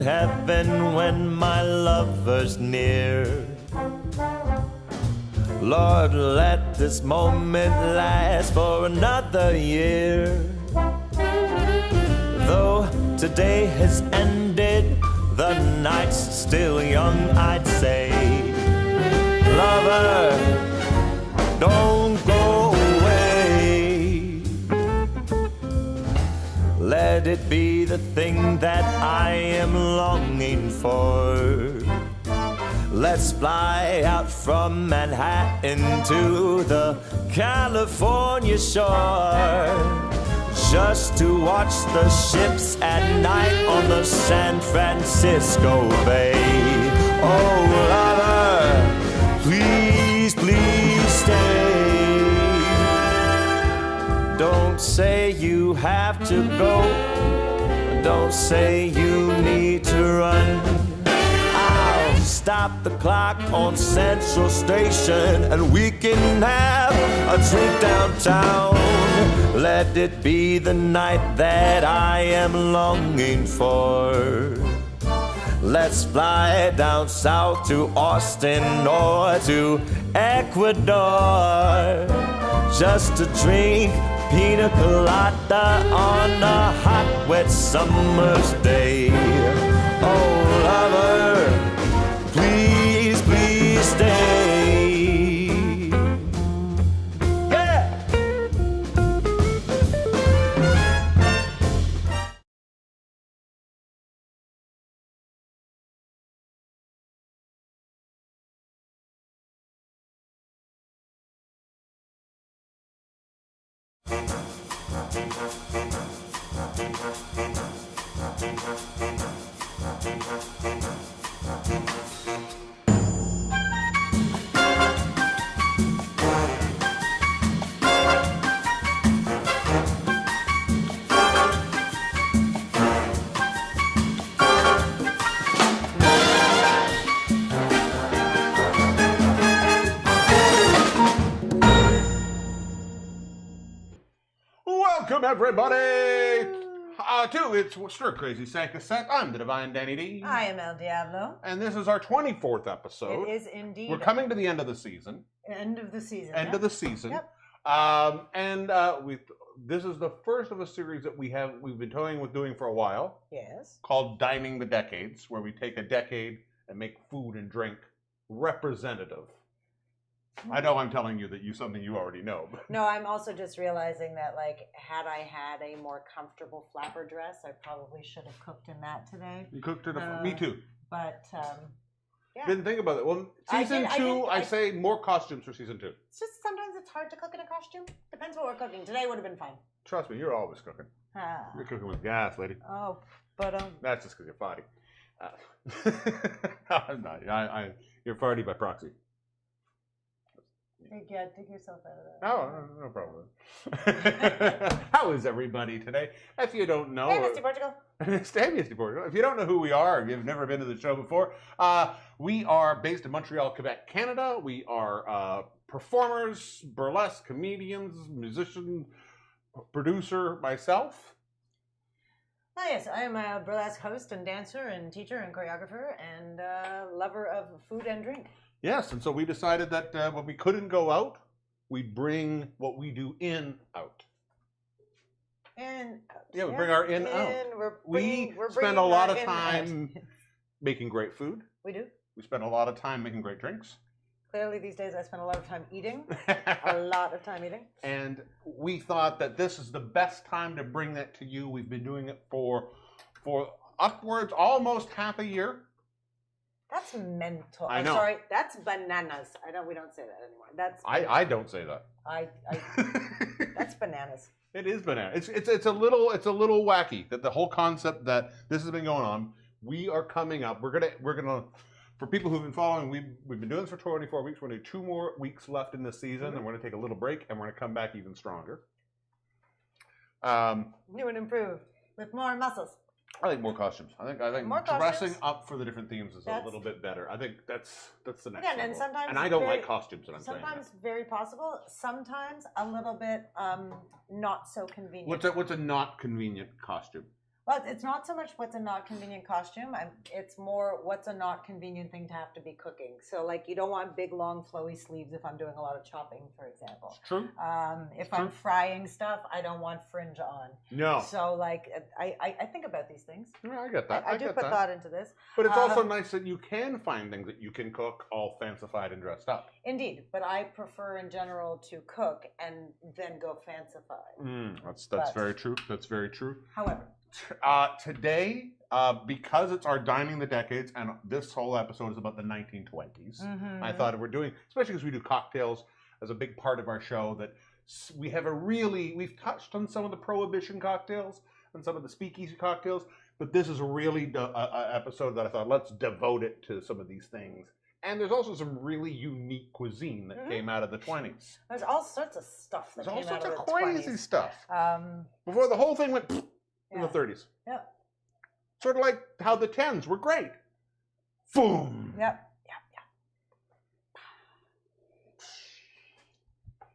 heaven when my lover's near. Lord, let this moment last for another year. Though today has ended, the night's still young, I'd say. Lover, don't go away. Let it be the thing that I am longing for. Let's fly out from Manhattan to the California shore, just to watch the ships at night on the San Francisco Bay. Oh, lover, please, please stay. Don't say you have to go. Don't say you need to run. Stop the clock on Central Station and we can have a drink downtown. Let it be the night that I am longing for. Let's fly down south to Austin or to Ecuador, just to drink pina colada on a hot, wet summer's day. Oh, lover, please, please stay. Yeah! Welcome, everybody, to It's Stir Crazy Sank Descent. I'm the Divine Danny D. I am Elle Diabloe. And this is our 24th episode. It is indeed. We're coming to the end of the season. End of the season. End of the season. Yep. This is the first of a series that we've been toying with doing for a while. Yes. Called Dining the Decades, where we take a decade and make food and drink representative. I know I'm telling you that something you already know. But. No, I'm also just realizing that, like, had I had a more comfortable flapper dress, I probably should have cooked in that today. You cooked it. Me too. But yeah. Didn't think about it. Well, season two, I say more costumes for season 2. It's just sometimes it's hard to cook in a costume. Depends what we're cooking. Today would have been fine. Trust me, you're always cooking. You're cooking with gas, lady. Oh, but That's just because you're farty. I'm not. You're farty by proxy. dig yourself out of that. Oh, no problem. How is everybody today? If you don't know... Hey, Mr. Portugal. Hey, Mr. Portugal. If you don't know who we are, if you've never been to the show before, we are based in Montreal, Quebec, Canada. We are performers, burlesque, comedians, musician, producer, myself. Oh, yes, I am a burlesque host and dancer and teacher and choreographer and lover of food and drink. Yes, and so we decided that when we couldn't go out, we'd bring what we do in out. In out. Yeah, we bring our in out. We spend a lot of time making great food. We do. We spend a lot of time making great drinks. Clearly, these days, I spend a lot of time eating. A lot of time eating. And we thought that this is the best time to bring that to you. We've been doing it for upwards, almost half a year. That's mental. I know. I'm sorry. That's bananas. We don't say that anymore. That's. I don't say that. That's bananas. It is banana. It's a little wacky that the whole concept that this has been going on. We are coming up. We're gonna. For people who've been following, we've been doing this for 24 weeks. We're going to do 2 more weeks left in this season, and we're going to take a little break, and we're going to come back even stronger. New and improved with more muscles. I think more costumes. I think more dressing costumes. Up for the different themes is a little bit better. I think that's the next Again, level. And sometimes and I don't like costumes, and I'm saying that. Sometimes very possible. Sometimes a little bit not so convenient. What's a not convenient costume? Well, it's not so much what's a not convenient costume. It's more what's a not convenient thing to have to be cooking. So, like, you don't want big, long, flowy sleeves if I'm doing a lot of chopping, for example. It's true. If I'm frying stuff, I don't want fringe on. No. So, like, I think about these things. Yeah, I get that. I do put thought into this. But it's also nice that you can find things that you can cook all fancified and dressed up. Indeed, but I prefer in general to cook and then go fancified. That's very true. That's very true. However, today, because it's our Dining the Decades, and this whole episode is about the 1920s, I thought we're doing, especially because we do cocktails as a big part of our show, that we have we've touched on some of the Prohibition cocktails and some of the speakeasy cocktails, but this is really a episode that I thought, let's devote it to some of these things. And there's also some really unique cuisine that came out of the 20s. There's all sorts of stuff that came out of the 20s. There's all sorts of crazy stuff. Before the whole thing went in the 30s. Yep. Sort of like how the 10s were great. Boom. Yep.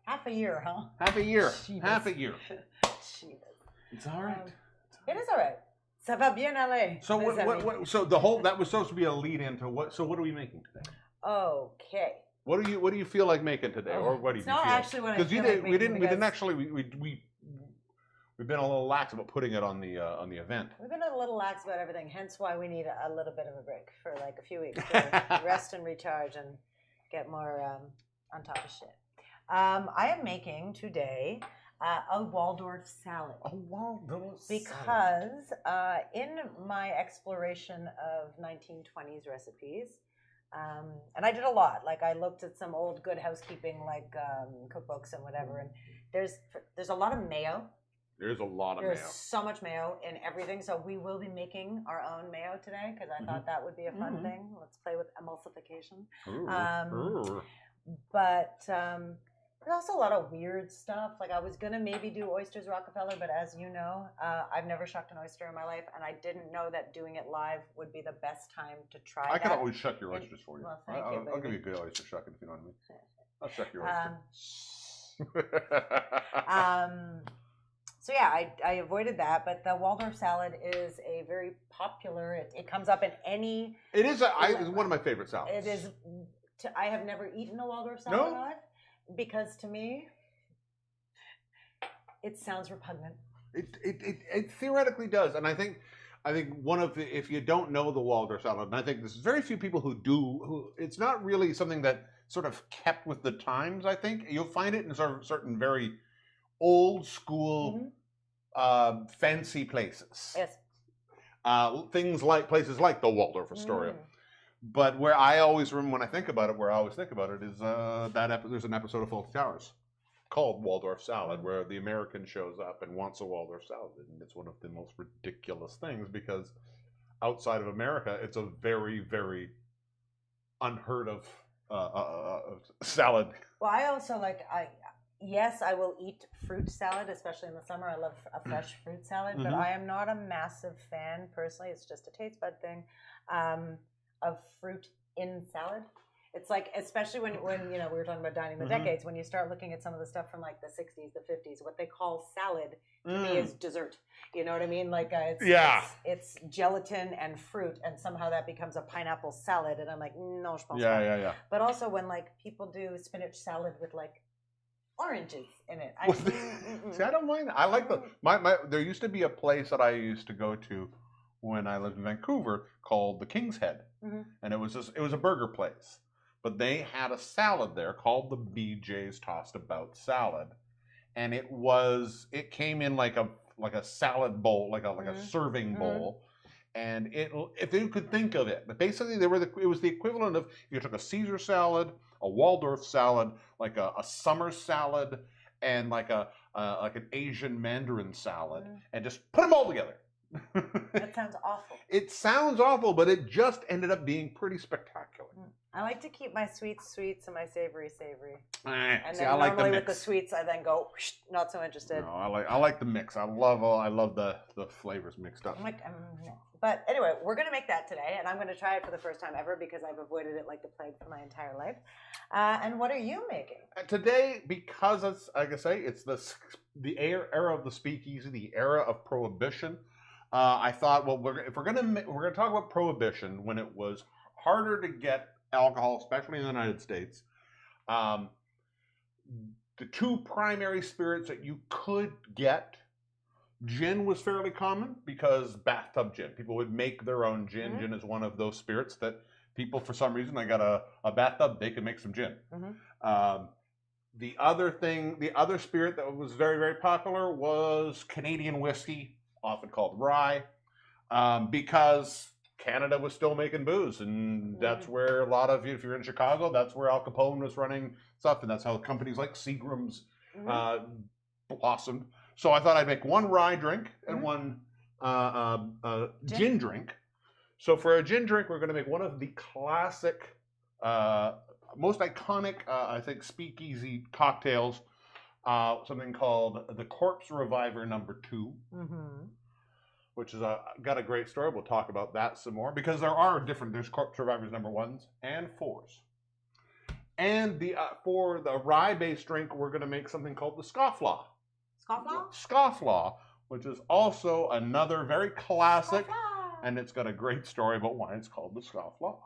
Half a year, huh? Half a year. Jeebus. Half a year. Jeebus. It's all right. It is all right. Ça va bien aller. So so that was supposed to be a lead into what? So what are we making today? Okay. What do you feel like making today, or what do you feel? It's not actually what I feel like making. We didn't actually we've been a little lax about putting it on the event. We've been a little lax about everything, hence why we need a little bit of a break for like a few weeks to rest and recharge and get more on top of shit. I am making today a Waldorf salad. A Waldorf salad. Because in my exploration of 1920s recipes, and I did a lot. Like I looked at some old Good Housekeeping like cookbooks and whatever, and there's a lot of mayo. There's a lot of There's mayo. so much mayo in everything. So we will be making our own mayo today because I thought that would be a fun thing. Let's play with emulsification. But there's also a lot of weird stuff. Like I was gonna maybe do oysters Rockefeller, but as you know, I've never shucked an oyster in my life, and I didn't know that doing it live would be the best time to try. I can always shuck your oysters for you. Well, thank you, I'll give you a good oyster shucking if you know what I mean. I'll shuck your oyster. So yeah, I avoided that, but the Waldorf salad is a very popular. It comes up in any. It is. It's one of my favorite salads. It is. I have never eaten a Waldorf salad live because to me, it sounds repugnant. It theoretically does, and I think one of the, if you don't know the Waldorf salad, and I think there's very few people who do, who it's not really something that sort of kept with the times. I think you'll find it in certain very old school fancy places. Yes. Things like places like the Waldorf Astoria. But where I always remember when I think about it, where I always think about it is there's an episode of Fawlty Towers called Waldorf Salad, where the American shows up and wants a Waldorf salad, and it's one of the most ridiculous things because outside of America, it's a very, very unheard of salad. Well, I also yes, I will eat fruit salad, especially in the summer. I love a fresh fruit salad, but I am not a massive fan, personally, it's just a taste bud thing, of fruit in salad. It's like, especially when we were talking about Dining the Decades, when you start looking at some of the stuff from like the 60s, the 50s, what they call salad to me is dessert. You know what I mean? Like it's gelatin and fruit, and somehow that becomes a pineapple salad, and I'm like, no, je pense pas. Yeah. But also when like people do spinach salad with like oranges in it. See, I don't mind. I like there used to be a place that I used to go to when I lived in Vancouver called the King's Head, and it was a burger place, but they had a salad there called the BJ's Tossed About Salad, and it came in like a salad bowl, like a serving bowl. And if you could think of it, but basically it was the equivalent of if you took a Caesar salad, a Waldorf salad, like a summer salad, and like an Asian Mandarin salad, and just put them all together. That sounds awful. It sounds awful, but it just ended up being pretty spectacular. I like to keep my sweets sweets and my savory savory. And then normally with the sweets, I then go not so interested. No, I like the mix. I love the flavors mixed up. But anyway, we're going to make that today, and I'm going to try it for the first time ever because I've avoided it like the plague for my entire life. And what are you making? Today, because it's, like I say, it's the era of the speakeasy, the era of prohibition. I thought, well, if we're gonna talk about prohibition, when it was harder to get alcohol, especially in the United States, the two primary spirits that you could get, gin was fairly common because bathtub gin. People would make their own gin. Mhm. Gin is one of those spirits that people, for some reason, I got a bathtub, they can make some gin. Mhm. The other spirit that was very, very popular was Canadian whiskey, often called rye, because Canada was still making booze, and that's where a lot of, if you're in Chicago, that's where Al Capone was running stuff, and that's how companies like Seagram's blossomed. So I thought I'd make one rye drink and one gin drink. So for a gin drink, we're going to make one of the classic, most iconic, I think, speakeasy cocktails, something called the Corpse Reviver number 2. Which is got a great story. We'll talk about that some more, because there's Corpse Revivers number 1s and 4s. And for the rye-based drink, we're going to make something called the Scofflaw. Scofflaw? Scofflaw, which is also another very classic, and it's got a great story about why it's called the Scofflaw.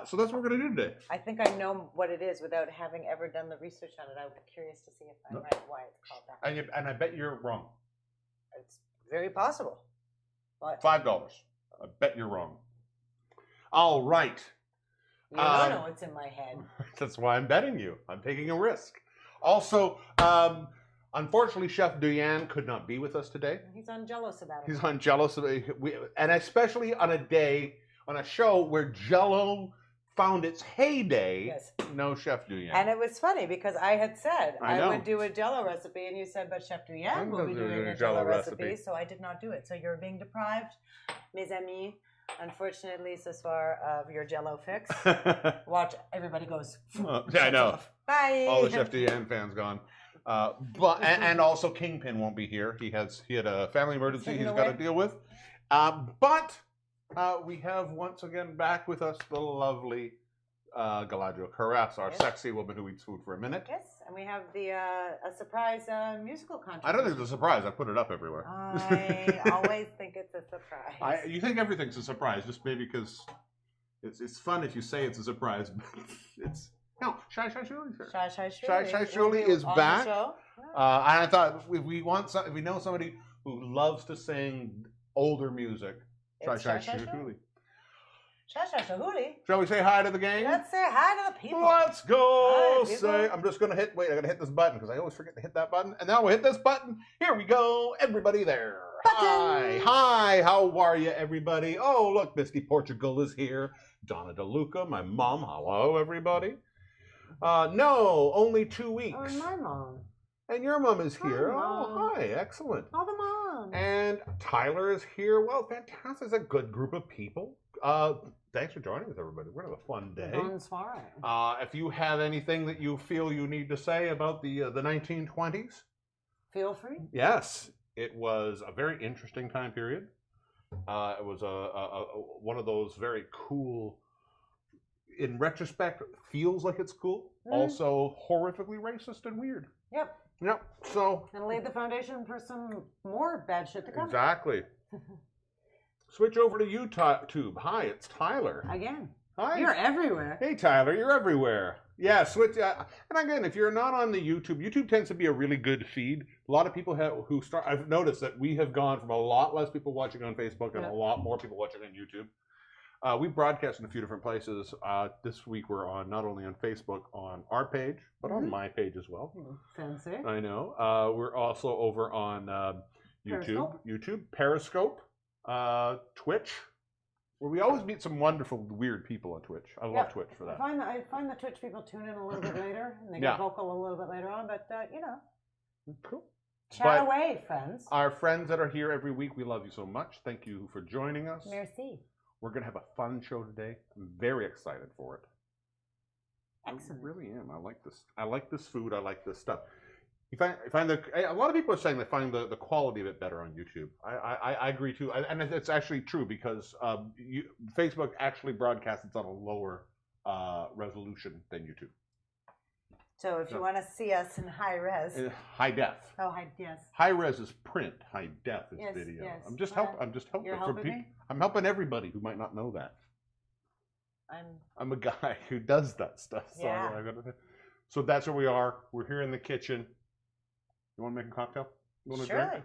So that's what we're going to do today. I think I know what it is without having ever done the research on it. I was curious to see if I'm right why it's called that. And I bet you're wrong. It's very possible. But $5. I bet you're wrong. All right. you don't know what's in my head. That's why I'm betting you. I'm taking a risk. Also, unfortunately, Chef Duyan could not be with us today. He's on Jello sabbatical. He's on Jello, and especially on a show where Jello found its heyday. Yes. No Chef Duyan. And it was funny because I had said I I would do a Jello recipe, and you said, but Chef Duyan will be doing a Jello recipe, so I did not do it. So you're being deprived, mes amis. Unfortunately, ce soir of your Jello fix. Watch, everybody goes. Yeah, I know. Bye. All the Chef Duyan fans gone. But and also Kingpin won't be here. He had a family emergency he's got to deal with. But we have once again back with us the lovely Galadriel Carras, our sexy woman who eats food for a minute. Yes, and we have a surprise musical contribution. I don't think it's a surprise. I put it up everywhere. I always think it's a surprise. You think everything's a surprise, just maybe because it's fun if you say it's a surprise, but it's no. Shai Shuli's here. Shai Shuli is back. And I thought if we know somebody who loves to sing older music, Shai Shuli. Shall we say hi to the gang? Let's say hi to the people. Let's go. Hi, I'm just going to hit, I got to hit this button because I always forget to hit that button. And now we'll hit this button. Here we go. Everybody there. Button. Hi. How are you, everybody? Oh, look, Misty Portugal is here. Donna DeLuca, my mom. Hello, everybody. No, only 2 weeks. Oh, and my mom. And your mom is here. Mom. Oh, hi. Excellent. All the moms. And Tyler is here. Well, fantastic. It's a good group of people. Thanks for joining us, everybody. We're going to have a fun day. Bonsoir. If you have anything that you feel you need to say about the 1920s, Feel free. yes, it was a very interesting time period. It was one of those very cool, in retrospect, feels like it's cool. Also horrifically racist and weird. Yep. Yep. So. And laid the foundation for some more bad shit to come. Exactly. Switch over to YouTube. Hi, it's Tyler. Again. Hi. You're everywhere. Hey, Tyler, you're everywhere. Yeah, switch. And again, if you're not on the YouTube tends to be a really good feed. A lot of people I've noticed that we have gone from a lot less people watching on Facebook and a lot more people watching on YouTube. We broadcast in a few different places. This week we're on not only on Facebook on our page, but on my page as well. Fancy. I know. We're also over on YouTube, Periscope, Twitch, where we always meet some wonderful, weird people on Twitch. I love Twitch for that. I find the Twitch people tune in a little bit later, and they get vocal a little bit later on, but, Cool. Chat away, friends. Our friends that are here every week, we love you so much. Thank you for joining us. Merci. We're going to have a fun show today. I'm very excited for it. Excellent. I really am. I like this. I like this food. I like this stuff. A lot of people are saying they find the quality of it better on YouTube. I agree too, and it's actually true because Facebook actually broadcasts it on a lower resolution than YouTube. So if you want to see us in high res. High def. Oh, yes. High res is print. High def is Yes, video. yes. I'm just helping. You're helping me? I'm helping everybody who might not know that. I'm a guy who does that stuff. So, Yeah. So that's where we are. We're here in the kitchen. You want to make a cocktail? You want a Surely. drink?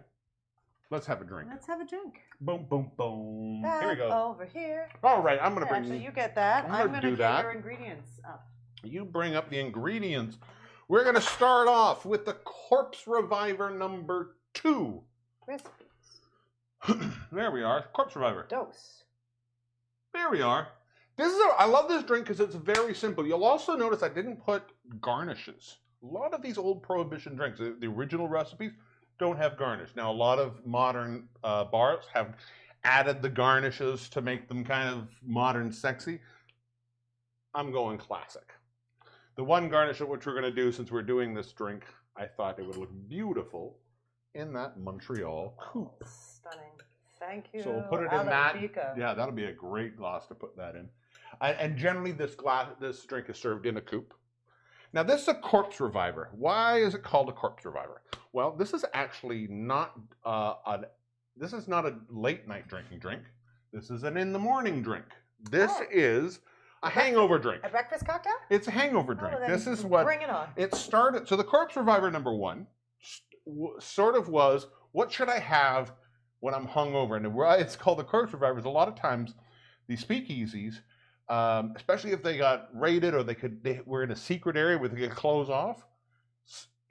Let's have a drink. Let's have a drink. Boom, boom, boom. Back Here we go. over here. All right, I'm going to bring. Actually, you get that. I'm gonna do get that. your ingredients up. You bring up the ingredients. We're going to start off with the Corpse Reviver number 2. Recipes. There we are. Corpse Reviver. Dose. There we are. I love this drink because it's very simple. You'll also notice I didn't put garnishes. A lot of these old Prohibition drinks, the original recipes, don't have garnish. Now, a lot of modern bars have added the garnishes to make them kind of modern sexy. I'm going classic. The one garnish of which we're going to do, since we're doing this drink, I thought it would look beautiful in that Montreal coupe. Stunning. Thank you. So we'll put it in that. Alarica. Yeah, that'll be a great glass to put that in. And generally, this drink is served in a coupe. Now, this is a Corpse Reviver. Why is it called a Corpse Reviver? Well, this is actually not this is not a late night drinking drink. This is an in the morning drink. This is a hangover drink. A breakfast cocktail? It's a hangover drink. Then This is what bring it on. it started. So the Corpse Reviver number 1 sort of was, what should I have when I'm hungover? And why it's called the Corpse Reviver is a lot of times these speakeasies, especially if they got raided or they were in a secret area where they could close off.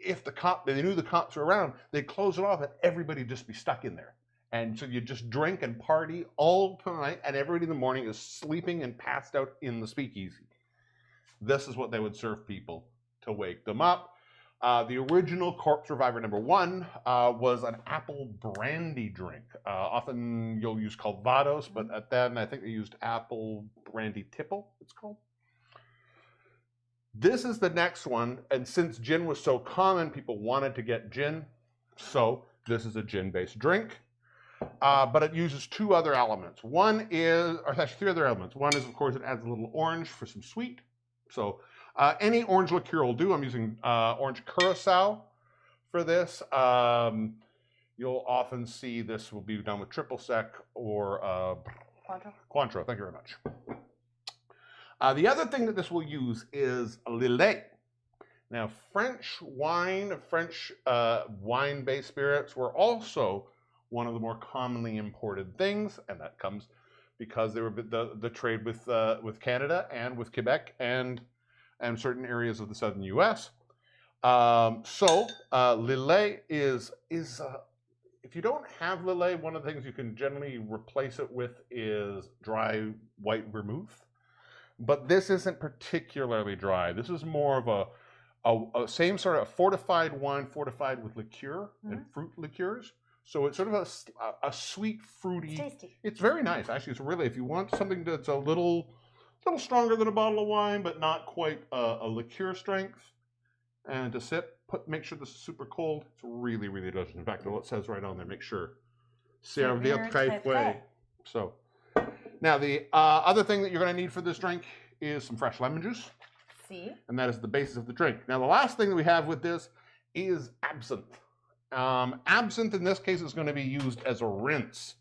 If they knew the cops were around, they'd close it off and everybody'd just be stuck in there. And so you just drink and party all night, and everybody in the morning is sleeping and passed out in the speakeasy. This is what they would serve people to wake them up. The original Corpse Reviver number 1 was an apple brandy drink. Often you'll use Calvados, but then I think they used apple brandy tipple, it's called. This is the next one, and since gin was so common, people wanted to get gin, so this is a gin-based drink. But it uses 2 other elements. Actually 3 other elements. One is, of course, it adds a little orange for some sweet. So any orange liqueur will do. I'm using orange Curacao for this. You'll often see this will be done with triple sec or Cointreau. Thank you very much. The other thing that this will use is Lillet. Now, French wine-based spirits were also one of the more commonly imported things, and that comes because they were the trade with Canada and with Quebec and certain areas of the southern U.S. Lillet is if you don't have Lillet, one of the things you can generally replace it with is dry white vermouth. But this isn't particularly dry. This is more of a same sort of fortified wine, fortified with liqueur and fruit liqueurs. So it's sort of a sweet, fruity. It's tasty. It's very nice, actually. It's really, if you want something that's a little stronger than a bottle of wine, but not quite a liqueur strength, and to sip, make sure this is super cold. It's really, really delicious. In fact, it says right on there, make sure. Servir très frais. So, now the other thing that you're going to need for this drink is some fresh lemon juice. See? And that is the basis of the drink. Now, the last thing that we have with this is absinthe. Absinthe in this case is going to be used as a rinse.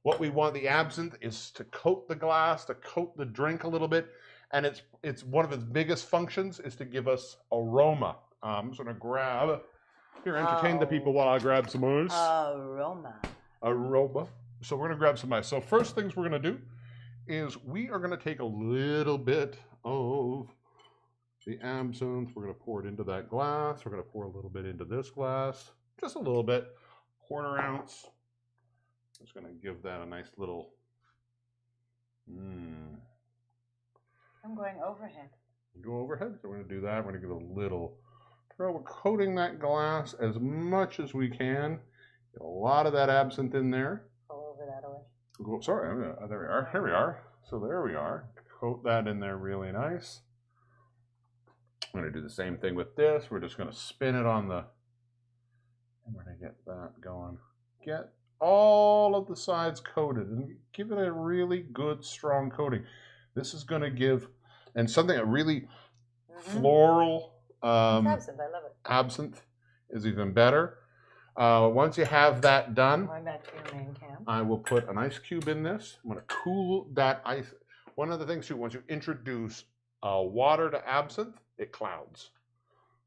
What we want the absinthe is to coat the glass, to coat the drink a little bit, and it's one of its biggest functions is to give us aroma. I'm just going to grab, here, entertain the people while I grab some ice. Aroma. So we're going to grab some ice. So first things we're going to do is we are going to take a little bit of the absinthe. We're going to pour it into that glass. We're going to pour a little bit into this glass. Just a little bit, 1/4 ounce. Just going to give that a nice little. I'm going overhead. Go overhead. So we're going to do that. We're going to give it a little. We're coating that glass as much as we can. Get a lot of that absinthe in there. All over that away. Oh, sorry. There we are. Here we are. So there we are. Coat that in there really nice. I'm going to do the same thing with this. We're just going to spin it on the. And we're going to get that going. Get all of the sides coated and give it a really good, strong coating. This is going to give, and something a really floral, Absinthe, I love it. Absinthe is even better. Once you have that done, Going back to your main camp. I will put an ice cube in this. I'm going to cool that ice. One of the things too, once you introduce water to absinthe, it clouds.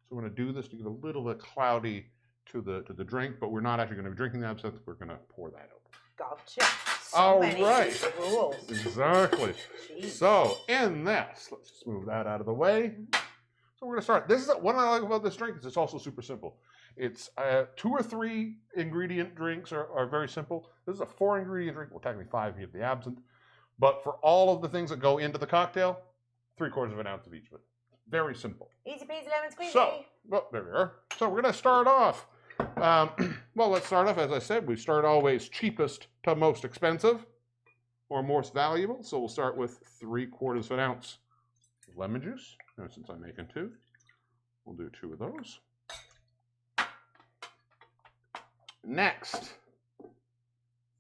So we're going to do this to get a little bit cloudy to the drink, but we're not actually going to be drinking the absinthe. We're going to pour that out. Gotcha. So All many right. rules. Exactly. Jeez. So in this, let's just move that out of the way. So we're going to start. This is what I like about this drink is it's also super simple. It's 2 or 3 ingredient drinks are very simple. This is a 4 ingredient drink. Well, technically 5 if you have the absinthe. But for all of the things that go into the cocktail, 3/4 of an ounce of each of it. Very simple. Easy peasy lemon squeezy. So, well, there we are. So we're going to start off. Well, let's start off, as I said, we start always cheapest to most expensive or most valuable. So we'll start with 3/4 of an ounce of lemon juice. And since I'm making 2, we'll do 2 of those. Next,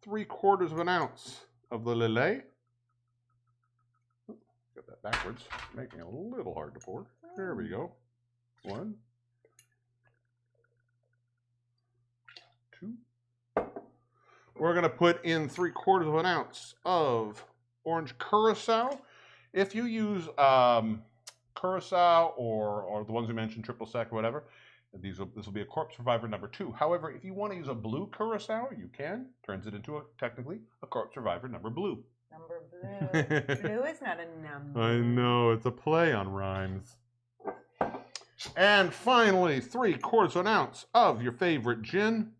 3/4 of an ounce of the Lillet. Get that backwards, making it a little hard to pour. There we go. 1, 2. We're going to put in 3/4 of an ounce of orange Curacao. If you use Curacao or the ones we mentioned, triple sec or whatever, this will be a Corpse Survivor number 2. However, if you want to use a blue Curacao, you can. Turns it into technically a Corpse Survivor number blue. Number blue. Blue is not a number. I know, it's a play on rhymes. And finally, 3/4 of an ounce of your favorite gin.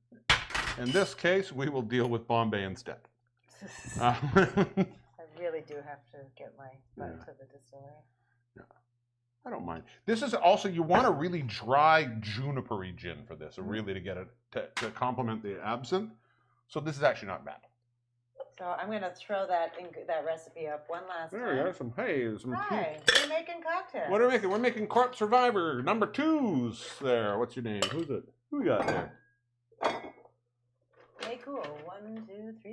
In this case, we will deal with Bombay instead. I really do have to get my butt to the distillery. I don't mind. This is also, you want a really dry juniper-y gin for this, really to get it to complement the absinthe. So this is actually not bad. So I'm going to throw that recipe up one last time. There we go. Some Hi, we're making cocktails. What are we making? We're making Corpse Survivor number 2s there. What's your name? Who's it? Who we got there? Hey, cool. 1, 2, 3,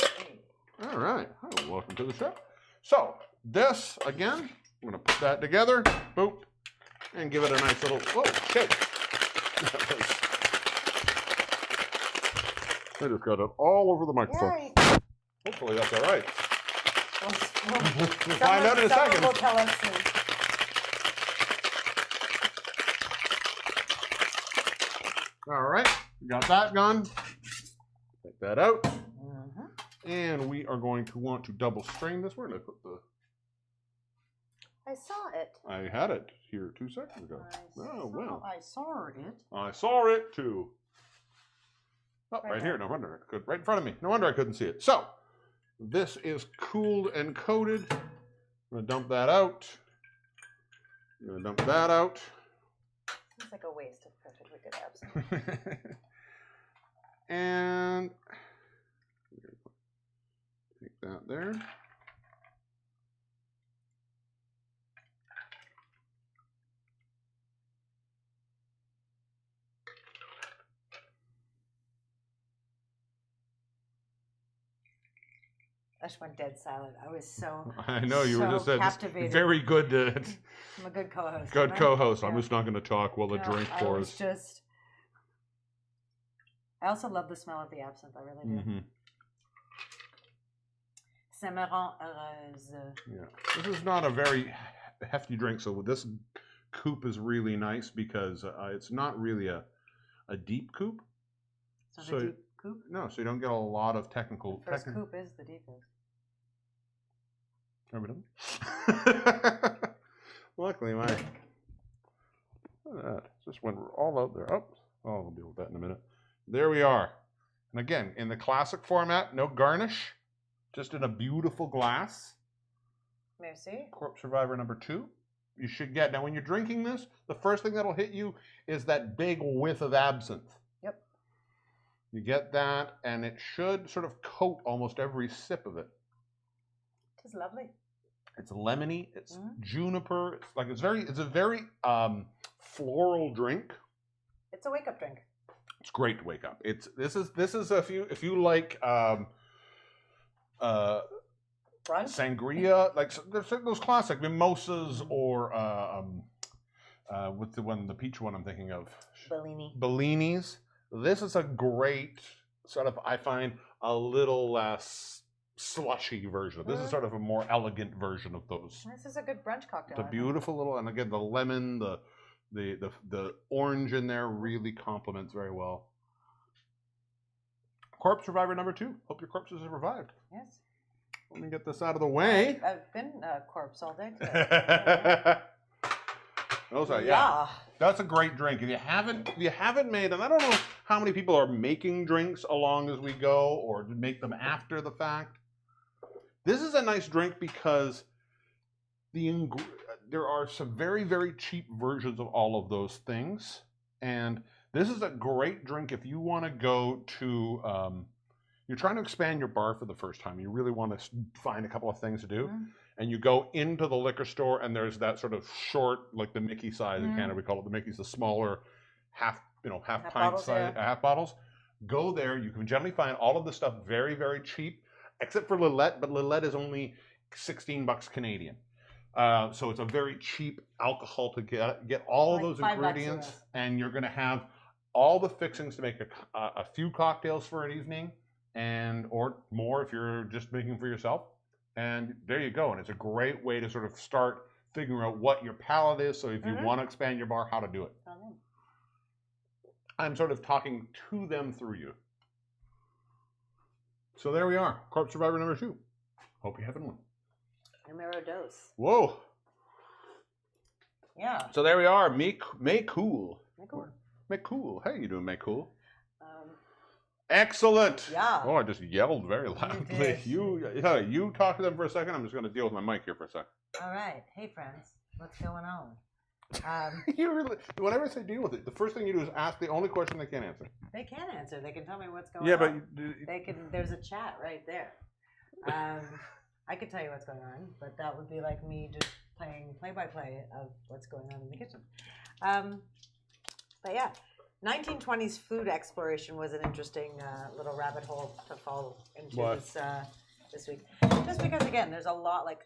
4. All right. Hi, welcome to the show. So this, again, I'm going to put that together. Boop. And give it a nice little, whoa, shake. I just got it all over the microphone. Right. Hopefully that's all right. We'll find out in a second. Will tell us soon. All right, we got that gone. Take that out. And we are going to want to double strain this. Where did I put the... I saw it. I had it here 2 seconds ago. Well. I saw it. I saw it too. Oh, right here. No wonder. Right in front of me. No wonder I couldn't see it. So, this is cooled and coated. I'm going to dump that out. I'm going to dump that out. Seems like a waste of perfectly good absinthe. And take that there. I just went dead silent. I was so I know you were just captivated. Very good. I'm a good co-host. Good co-host. Yeah. I'm just not going to talk while the drink pours. I also love the smell of the absinthe. I really do. Ça me rend heureuse. Yeah. This is not a very hefty drink, so this coupe is really nice because it's not really a deep coupe. So the deep coupe? No, so you don't get a lot of technical... The first coupe is the deepest. Are we done? Luckily, look at that. Just went all out there. Oh, we'll deal with that in a minute. There we are. And again, in the classic format, no garnish, just in a beautiful glass. Merci. Corpse Survivor number 2. You should get, now when you're drinking this, the first thing that'll hit you is that big whiff of absinthe. Yep. You get that, and it should sort of coat almost every sip of it. It is lovely. It's lemony. It's juniper. It's a very floral drink. It's a wake-up drink. It's great to wake up. This is if you like Brunch? Sangria, like there's those classic mimosas or what's the peach one I'm thinking of? Bellini. Bellini's. This is a great sort of, I find, a little less slushy version. This is sort of a more elegant version of those. This is a good brunch cocktail. The beautiful little, and again, the lemon, the orange in there really complements very well. Corpse survivor number 2. Hope your corpses have revived. Yes. Let me get this out of the way. I've been a corpse all day today. Those are, yeah. That's a great drink. If you haven't made, and I don't know how many people are making drinks along as we go or make them after the fact. This is a nice drink because there are some very, very cheap versions of all of those things. And this is a great drink if you want to go to, you're trying to expand your bar for the first time. You really want to find a couple of things to do. And you go into the liquor store and there's that sort of short, like the Mickey size in Canada, we call it the Mickey's, the smaller half pint bottles, size, half bottles. Go there. You can generally find all of the stuff very, very cheap, except for Lillet, but Lillet is only $16 Canadian. So it's a very cheap alcohol to get all of those ingredients, and you're going to have all the fixings to make a few cocktails for an evening, or more if you're just making for yourself. And there you go. And it's a great way to sort of start figuring out what your palate is. So if you want to expand your bar, how to do it. I'm sort of talking to them through you. So there we are. Corpse survivor number 2. Hope you're having one. Numero dos. Whoa. Yeah. So there we are. May Cool. Make cool. How you doing, May Cool? Excellent. Yeah. Oh, I just yelled very loudly. You talk to them for a second. I'm just going to deal with my mic here for a second. All right. Hey, friends. What's going on? Whenever I say deal with it, the first thing you do is ask the only question they can't answer. They can answer. They can tell me what's going on. Yeah, but they can. There's a chat right there. I could tell you what's going on, but that would be like me just playing play-by-play of what's going on in the kitchen. But yeah. 1920s food exploration was an interesting little rabbit hole to fall into this week. Just because, again, there's a lot, like,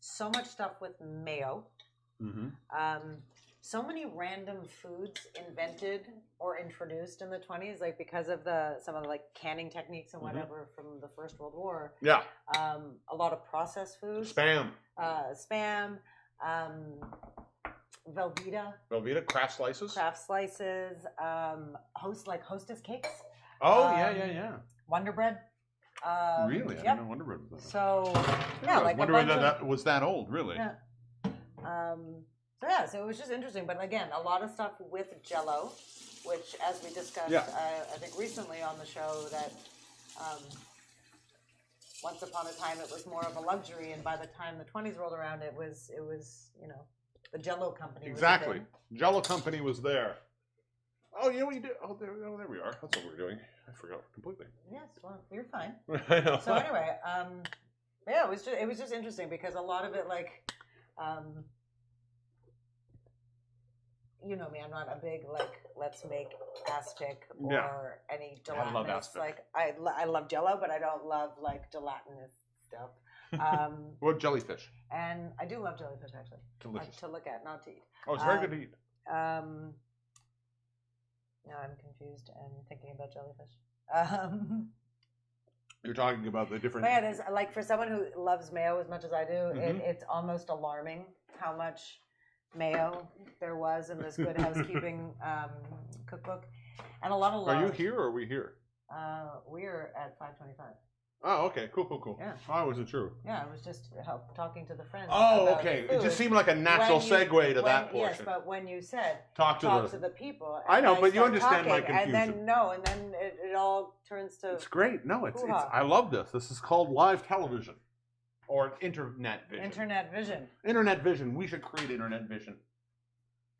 so much stuff with mayo. So many random foods invented or introduced in the 20s, like because of some of the like canning techniques and whatever from the First World War. Yeah. A lot of processed foods. Spam. Velveeta, craft slices. Hostess cakes. Oh, yeah. Wonder Bread. Really? I didn't know Wonder Bread was that. So, yeah, like Wonder Bread that was that old, really. Yeah. So it was just interesting. But again, a lot of stuff with Jell-O, which, as we discussed, I think recently on the show, that once upon a time it was more of a luxury, and by the time the 20s rolled around, it was the Jell-O company. Exactly. Jell-O company was there. Oh, you know what you did? Oh, there we are. That's what we're doing. I forgot completely. Yes, well, you're fine. I know. So anyway, yeah, it was just interesting because a lot of it, like, you know me, I'm not a big like let's make aspic or any gelatinous. I love aspic. Like I love Jell-O, but I don't love like gelatinous stuff. What jellyfish? And I do love jellyfish, actually. Delicious. To look at, not to eat. Oh, it's very good to eat. Now I'm confused and thinking about jellyfish. You're talking about the different. But yeah, there's like for someone who loves mayo as much as I do, it's almost alarming how much mayo there was in this Good Housekeeping cookbook, and a lot of love. Are you here or are we here? We're at 5:25. Oh, okay, cool. Yeah. I wasn't sure. Yeah, I was just talking to the friends. Oh, okay. It just seemed like a natural segue to that portion. Yes, but when you said talk to the people, I know, but you understand my confusion. And then it all turns to. It's great. No, it's I love this. This is called live television, or internet vision. Internet vision. We should create internet vision.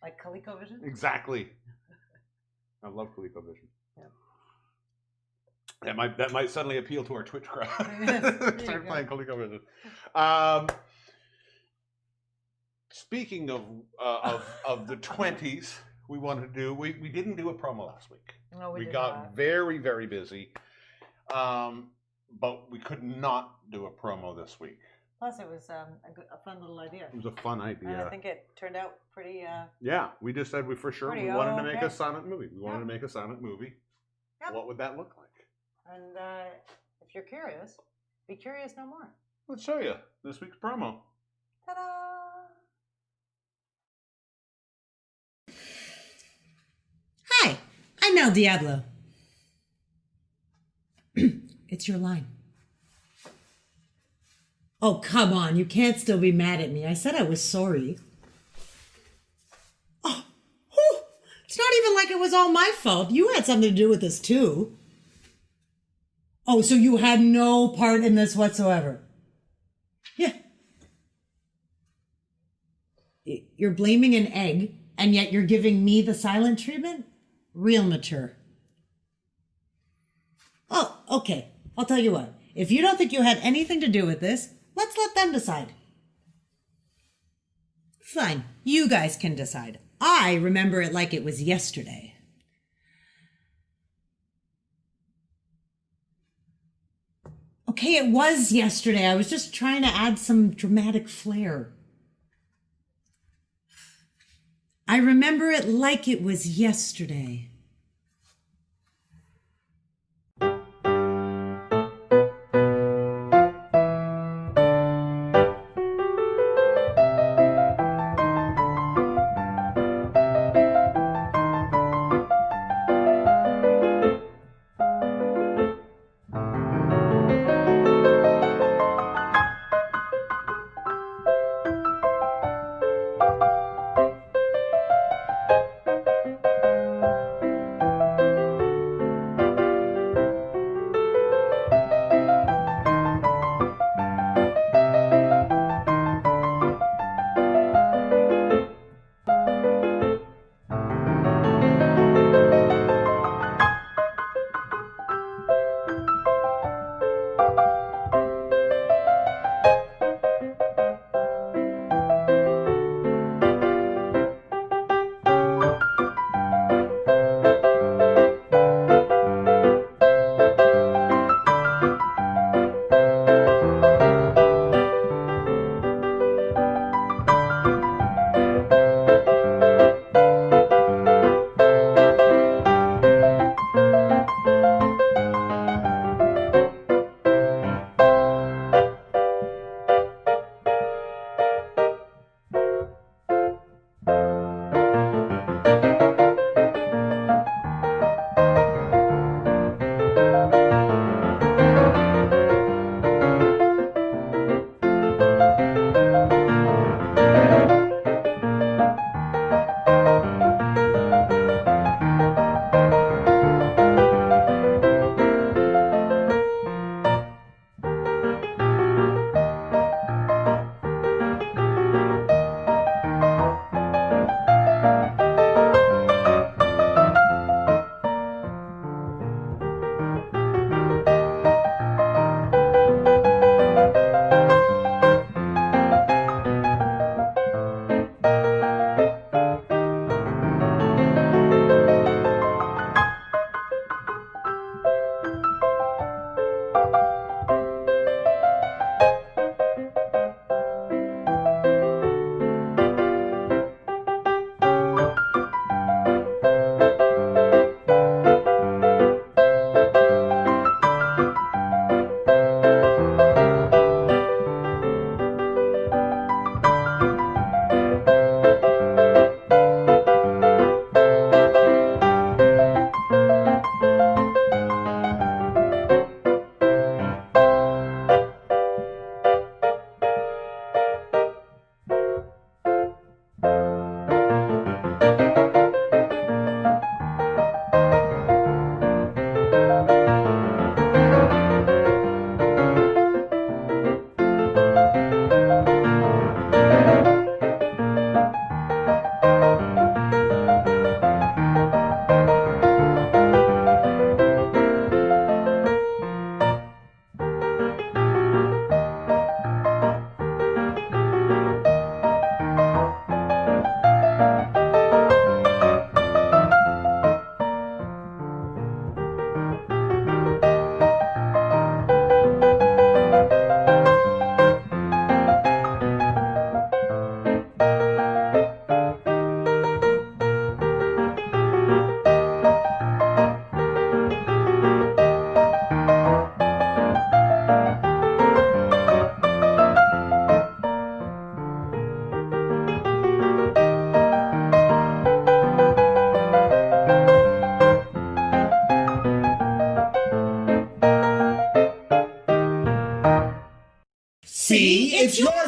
Like ColecoVision. Exactly. I love ColecoVision. Yeah. That might suddenly appeal to our Twitch crowd. Start playing ColecoVision. Speaking of the 20s, we wanted to do. We didn't do a promo last week. No, we got very, very busy, but we could not do a promo this week. Plus, it was a fun little idea. It was a fun And idea. I think it turned out pretty. Yeah, we just said we for sure we Pretty wanted to make okay. a silent movie. We wanted Yep. to make a silent movie. Yep. What would that look like? And if you're curious, be curious no more. Let's show you this week's promo. Ta-da! Hi, I'm Elle Diabloe. It's your line. Oh, come on. You can't still be mad at me. I said I was sorry. Oh, whew. It's not even like it was all my fault. You had something to do with this, too. Oh, so you had no part in this whatsoever? Yeah. You're blaming an egg, and yet you're giving me the silent treatment? Real mature. Oh, okay. I'll tell you what. If you don't think you had anything to do with this, let's let them decide. Fine. You guys can decide. I remember it like it was yesterday. Okay, it was yesterday. I was just trying to add some dramatic flair. I remember it like it was yesterday.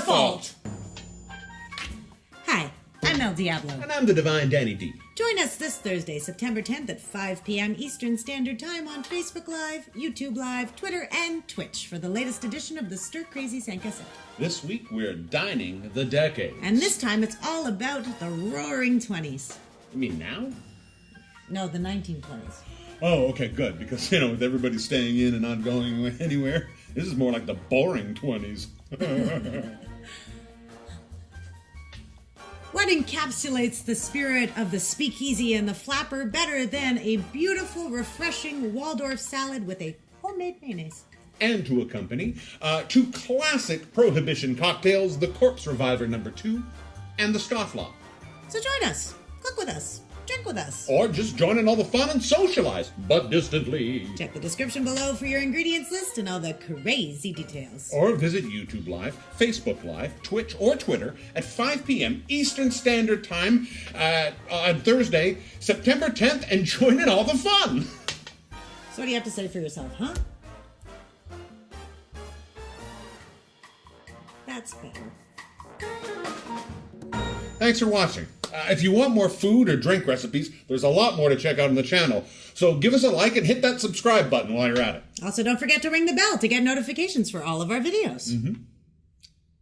fault. Hi, I'm Elle Diabloe. And I'm the divine Danny D. Join us this Thursday, September 10th at 5 p.m. Eastern Standard Time on Facebook Live, YouTube Live, Twitter, and Twitch for the latest edition of the Stir Crazy Sans Cassette. This week we're dining the decade. And this time it's all about the Roaring 20s. You mean now? No, the 1920s. Oh, okay, good. Because, with everybody staying in and not going anywhere, this is more like the boring 20s. What encapsulates the spirit of the speakeasy and the flapper better than a beautiful, refreshing Waldorf salad with a homemade mayonnaise? And to accompany, two classic Prohibition cocktails, the Corpse Reviver No. 2 and the Scofflaw. So join us, cook with us, drink with us. Or just join in all the fun and socialize, but distantly. Check the description below for your ingredients list and all the crazy details. Or visit YouTube Live, Facebook Live, Twitch, or Twitter at 5 p.m. Eastern Standard Time on Thursday, September 10th, and join in all the fun. So what do you have to say for yourself, huh? That's better. Thanks for watching. If you want more food or drink recipes, there's a lot more to check out on the channel. So give us a like and hit that subscribe button while you're at it. Also, don't forget to ring the bell to get notifications for all of our videos. Mm-hmm.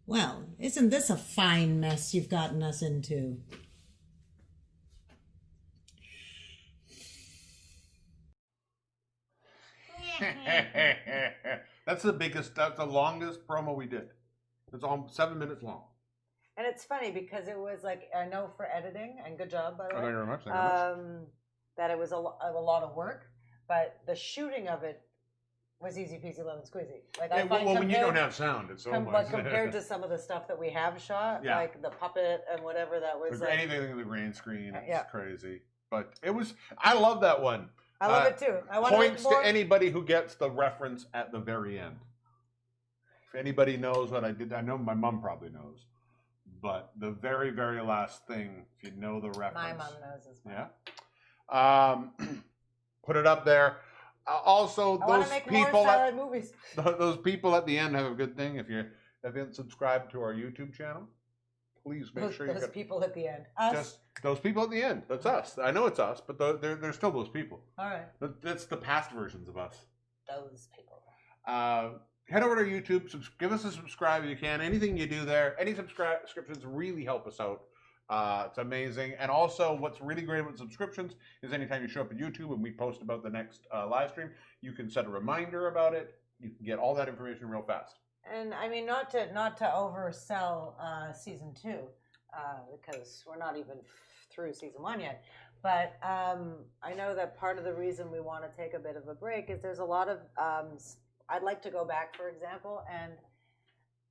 Well, isn't this a fine mess you've gotten us into? That's the longest promo we did. It's all 7 minutes long. And it's funny because it was like, I know for editing, and good job, by the way. Thank you very much. Thank you very much. That it was a lot of work, but the shooting of it was easy peasy lemon squeezy. Like, I find when you don't have sound, it's so much. But compared to some of the stuff that we have shot, Yeah. like the puppet and whatever that was. Like, anything in the green screen, it's Yeah. crazy. But it was, I love that one. I love it too. I want Points more. to anybody who gets the reference at the very end. If anybody knows what I did, I know my mom probably knows. But the very, very last thing, if you know the reference. My mom knows as well. Yeah. Put it up there. Also, I want those to make more people, salad movies. those people at the end have a good thing. If you haven't subscribed to our YouTube channel, please make sure you Those get people at the end. Us. just those people at the end. That's us. I know it's us, but there's still those people. All right. That's the past versions of us. Those people. Head over to YouTube. Give us a subscribe if you can. Anything you do there, any subscriptions really help us out. It's amazing. And also, what's really great about subscriptions is anytime you show up at YouTube and we post about the next live stream, you can set a reminder about it. You can get all that information real fast. And I mean, not to oversell season 2, because we're not even through season 1 yet. But I know that part of the reason we want to take a bit of a break is there's a lot of. I'd like to go back, for example, and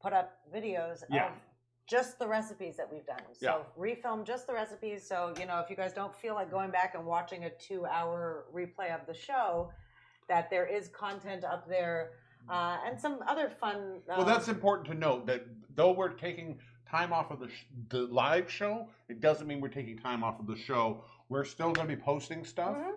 put up videos of just the recipes that we've done. So refilm just the recipes. So, if you guys don't feel like going back and watching a 2-hour replay of the show, that there is content up there and some other fun. Well, that's important to note that though we're taking time off of the live show, it doesn't mean we're taking time off of the show. We're still going to be posting stuff. Mm-hmm.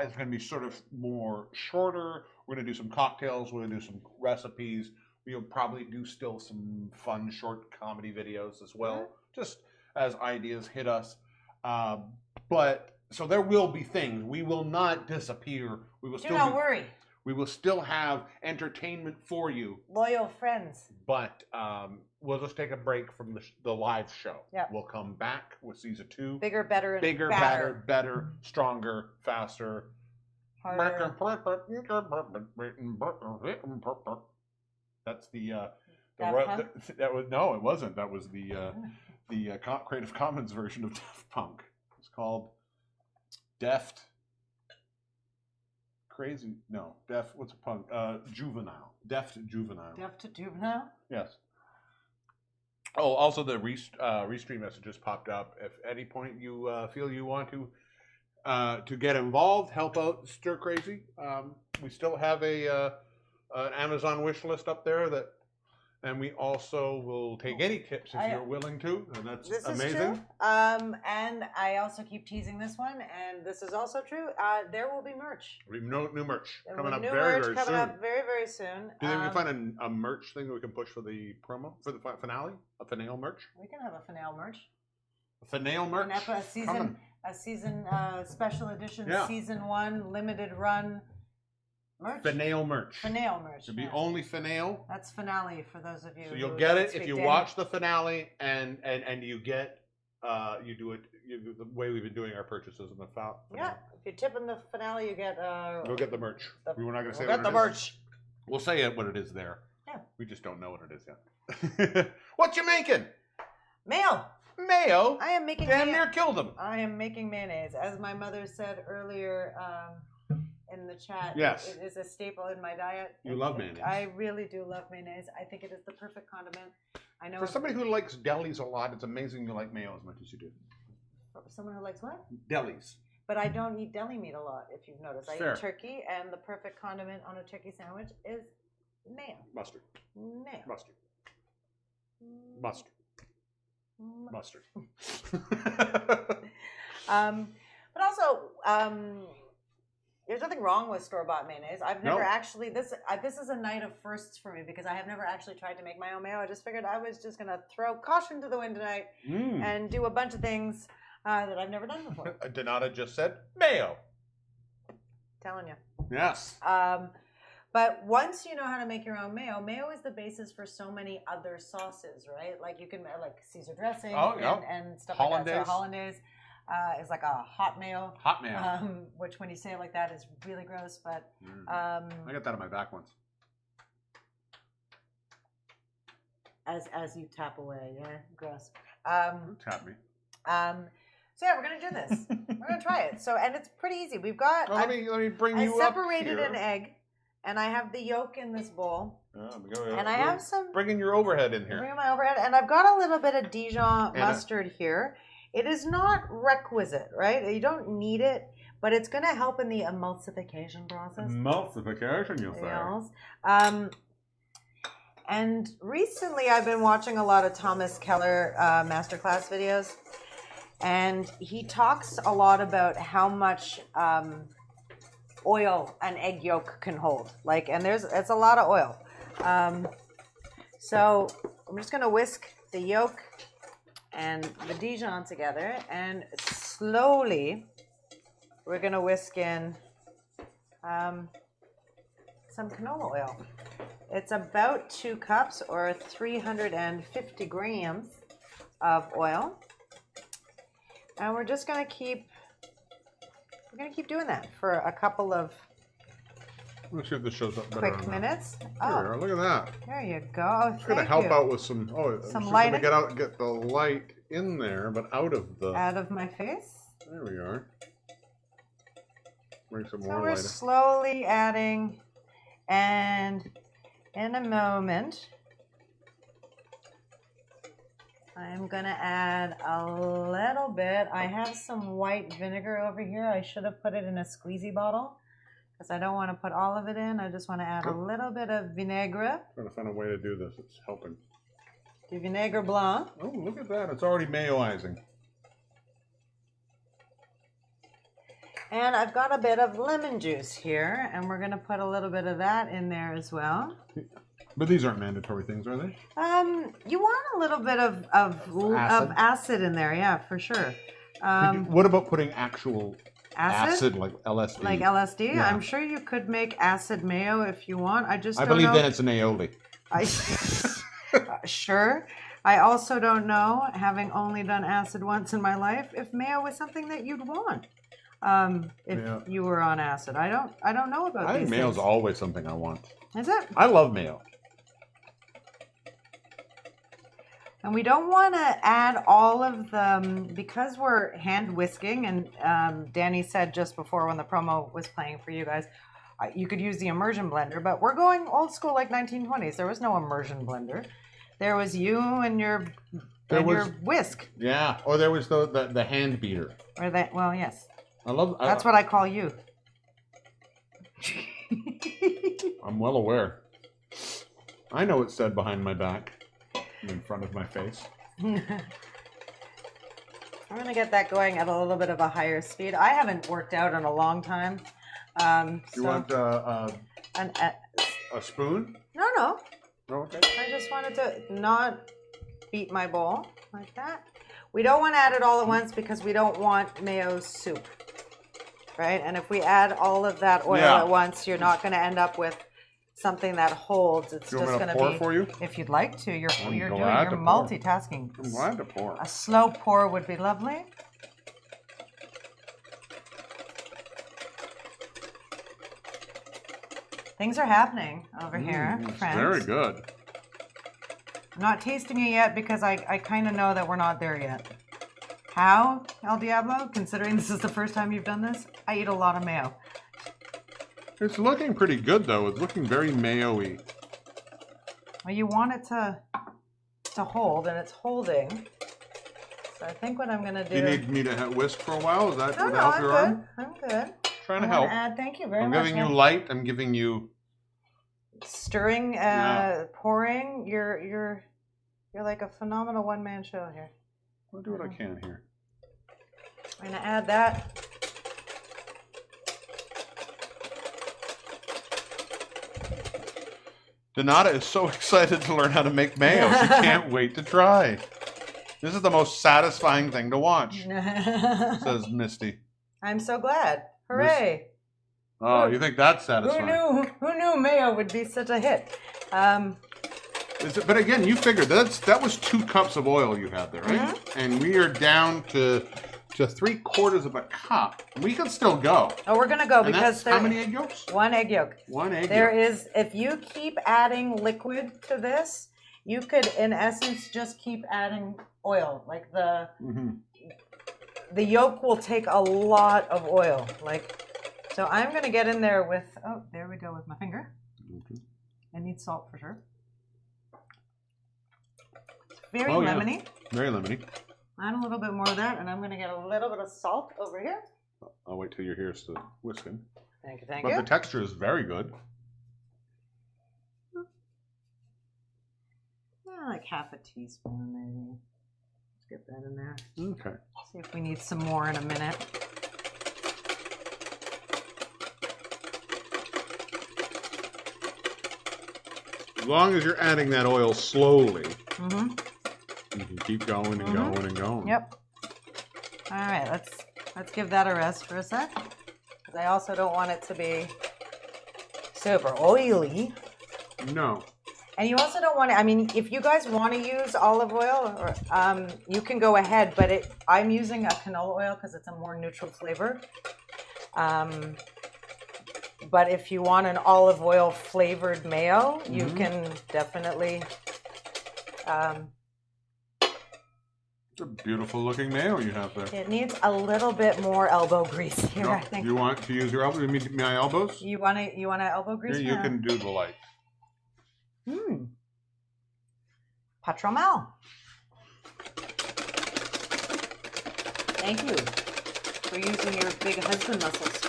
It's going to be sort of more shorter. We're going to do some cocktails. We're going to do some recipes. We'll probably do still some fun short comedy videos as well, just as ideas hit us. But so there will be things. We will not disappear. We will still. Do not worry. We will still have entertainment for you. Loyal friends. But we'll just take a break from the live show. Yeah. We'll come back with season 2. Bigger, better, and bigger, better, stronger, faster. Harder. That's the that was no, it wasn't. That was the Creative Commons version of Daft Punk. It's called Deft. Crazy. No, Deft. What's a punk? Juvenile. Deft Juvenile. Deft Juvenile. Yes. Oh, also the restream messages popped up. If at any point you feel you want to get involved, help out Stir Crazy. We still have an Amazon wish list up there that And we also will take any tips if you're willing to, and that's This amazing. is true. And I also keep teasing this one, and this is also true. There will be merch. We have new merch There coming will up be new very, merch very coming soon. up very, very soon. Do you think we can find a merch thing that we can push for the promo, for the finale? A finale merch? We can have a finale merch. A finale merch? A season special edition, Yeah. season 1, limited run merch. Finale merch. Finale merch. It'll be yeah. only finale. That's finale for those of you. So you'll who get don't it if speak you Danish. watch the finale and you get you do it the way we've been doing our purchases in the finale. Yeah, if you tip in the finale, you get. You'll get the merch. We were not going to say We'll what get the it is. merch. We'll say it what it is there. Yeah. We just don't know what it is yet. What you making? Mayo. Mayo. I am making. Damn mayo. near killed him. I am making mayonnaise, as my mother said earlier in the chat. Yes. It is a staple in my diet. You love mayonnaise. I really do love mayonnaise. I think it is the perfect condiment. I know For somebody who likes delis a lot, it's amazing you like mayo as much as you do. someone who likes what? Delis. But I don't eat deli meat a lot, if you've noticed. I Fair. eat turkey, and the perfect condiment on a turkey sandwich is mayo. Mustard. Mayo. Mustard. Mustard. Mustard. But also, there's nothing wrong with store-bought mayonnaise. I've never actually this is a night of firsts for me because I have never actually tried to make my own mayo. I just figured I was just gonna throw caution to the wind tonight and do a bunch of things that I've never done before. Donata just said mayo. Telling you. Yes. But once you know how to make your own mayo, mayo is the basis for so many other sauces, right? Like you can like Caesar dressing and stuff like that. So hollandaise is like a hot mayo. Hot mayo. Which when you say it like that is really gross, but I got that on my back once. as you tap away, yeah, gross. Tap me. So yeah, we're gonna do this. We're gonna try it. So and it's pretty easy. We've got. Let me bring you I up separated here. an egg, and I have the yolk in this bowl. And I have some. Bringing your overhead in here. Bringing my overhead, and I've got a little bit of Dijon mustard here. It is not requisite, right? You don't need it, but it's going to help in the emulsification process. Emulsification, you'll say. Yes. And recently, I've been watching a lot of Thomas Keller masterclass videos, and he talks a lot about how much oil an egg yolk can hold. And it's a lot of oil. So I'm just going to whisk the yolk and the Dijon together, and slowly we're going to whisk in some canola oil. It's about 2 cups or 350 grams of oil. And we're just going to keep doing that for a couple of Let's see if this shows up better. quick minutes. Here, look at that. There you go. It's going to help out with some. Some lighting. lighting. Get the light in there, but out of the. Out of my face. There we are. Bring some So more we're light. slowly adding, and in a moment, I'm gonna add a little bit. I have some white vinegar over here. I should have put it in a squeezy bottle because I don't want to put all of it in. I just want to add a little bit of vinaigre. Trying to find a way to do this. It's helping. The vinaigre blanc. Oh, look at that. It's already mayoizing. And I've got a bit of lemon juice here, and we're gonna put a little bit of that in there as well. But these aren't mandatory things, are they? You want a little bit of acid in there, yeah, for sure. What about putting actual Acid like LSD? like LSD. Yeah. I'm sure you could make acid mayo if you want. I I believe then it's an aioli. Sure. I also don't know, having only done acid once in my life, if mayo was something that you'd want. If you were on acid, I don't know about. I think these mayo's things. always something I want. Is it? I love mayo. And we don't want to add all of the, because we're hand whisking, and Danny said just before when the promo was playing for you guys, you could use the immersion blender, but we're going old school like 1920s. There was no immersion blender. There was you and your whisk. Yeah. Or there was the hand beater. Or that, well, yes. That's what I call you. I'm well aware. I know it's said behind my back, in front of my face. I'm gonna get that going at a little bit of a higher speed. I haven't worked out in a long time. You want a spoon? No, no. Oh, okay. I just wanted to not beat my bowl like that. We don't want to add it all at once because we don't want mayo soup, right? And if we add all of that oil at once, you're not going to end up with something that holds. It's just going to be. For you? If you'd like to, you're pour. multitasking. I'm glad to pour. A slow pour would be lovely. Things are happening over here, friends. Very good. I'm not tasting it yet because I kind of know that we're not there yet. How, El Diablo? Considering this is the first time you've done this, I eat a lot of mayo. It's looking pretty good, though. It's looking very mayo-y. Well, you want it to hold, and it's holding. So I think what I'm going to do... Do you need me to whisk for a while? Is that No, help your arm? I'm good. Trying to help. Thank you very much. I'm giving you light. I'm giving you... Stirring, pouring. You're like a phenomenal one-man show here. I'll do what I can here. I'm going to add that. Donata is so excited to learn how to make mayo. She can't wait to try. This is the most satisfying thing to watch, says Misty. I'm so glad. Hooray. Oh, you think that's satisfying? Who knew mayo would be such a hit? But again, you figured that was 2 cups of oil you had there, right? Mm-hmm. And we are down to 3/4 of a cup. We could still go. Oh, we're gonna go and because how many egg yolks? 1 egg yolk. 1 egg There yolk. is, if you keep adding liquid to this, you could, in essence, just keep adding oil. Like the yolk will take a lot of oil. So I'm gonna get in there with. Oh, there we go with my finger. I need salt for sure. Very lemony. Very lemony. Add a little bit more of that, and I'm going to get a little bit of salt over here. I'll wait till your hair's still whisking. Thank you, thank you. But the texture is very good. Like half a teaspoon, maybe. Let's get that in there. Okay. See if we need some more in a minute. As long as you're adding that oil slowly. You can keep going and going and going. Yep. All right, let's give that a rest for a sec. Because I also don't want it to be super oily. No. And you also don't want to, I mean, if you guys want to use olive oil, or, you can go ahead, but I'm using a canola oil because it's a more neutral flavor. But if you want an olive oil flavored mayo, you can definitely... It's a beautiful looking mayo you have there. It needs a little bit more elbow grease here, I think. You want to use your elbow? You mean my elbows? You want to elbow grease? Here, you can do the light. Patromel. Thank you for using your big husband muscles.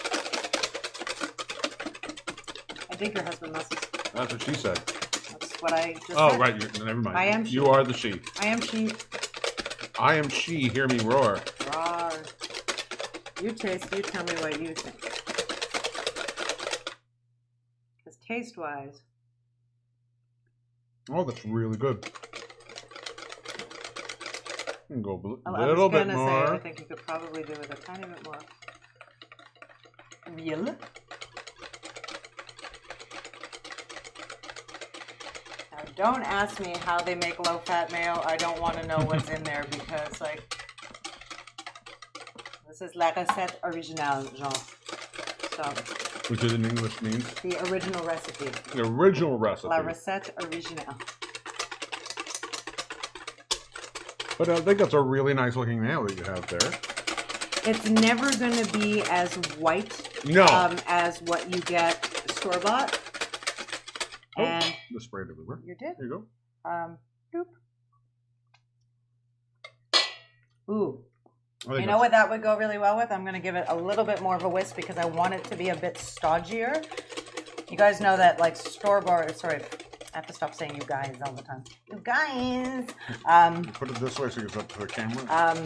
I dig your husband muscles. That's what she said. That's what I just said. Oh, right. Never mind. I am she. You are the she. I am she. I am she. Hear me roar. Roar. You taste. You tell me what you think. Because taste-wise. Oh, that's really good. You can go a I little was bit gonna more. say, I think you could probably do with a tiny bit more. Real. Now, don't ask me how they make low-fat mayo. I don't want to know what's in there because, this is la recette originale, genre. So, Which is in English means? the original recipe. The original recipe. La recette originale. But I think that's a really nice looking mayo that you have there. It's never going to be as white as what you get store-bought. And the sprayed everywhere. you did. There you Doop. Ooh. go. You know what that would go really well with? I'm going to give it a little bit more of a whisk because I want it to be a bit stodgier. You guys know that I have to stop saying you guys all the time. You guys. Put it this way so it's up to the camera.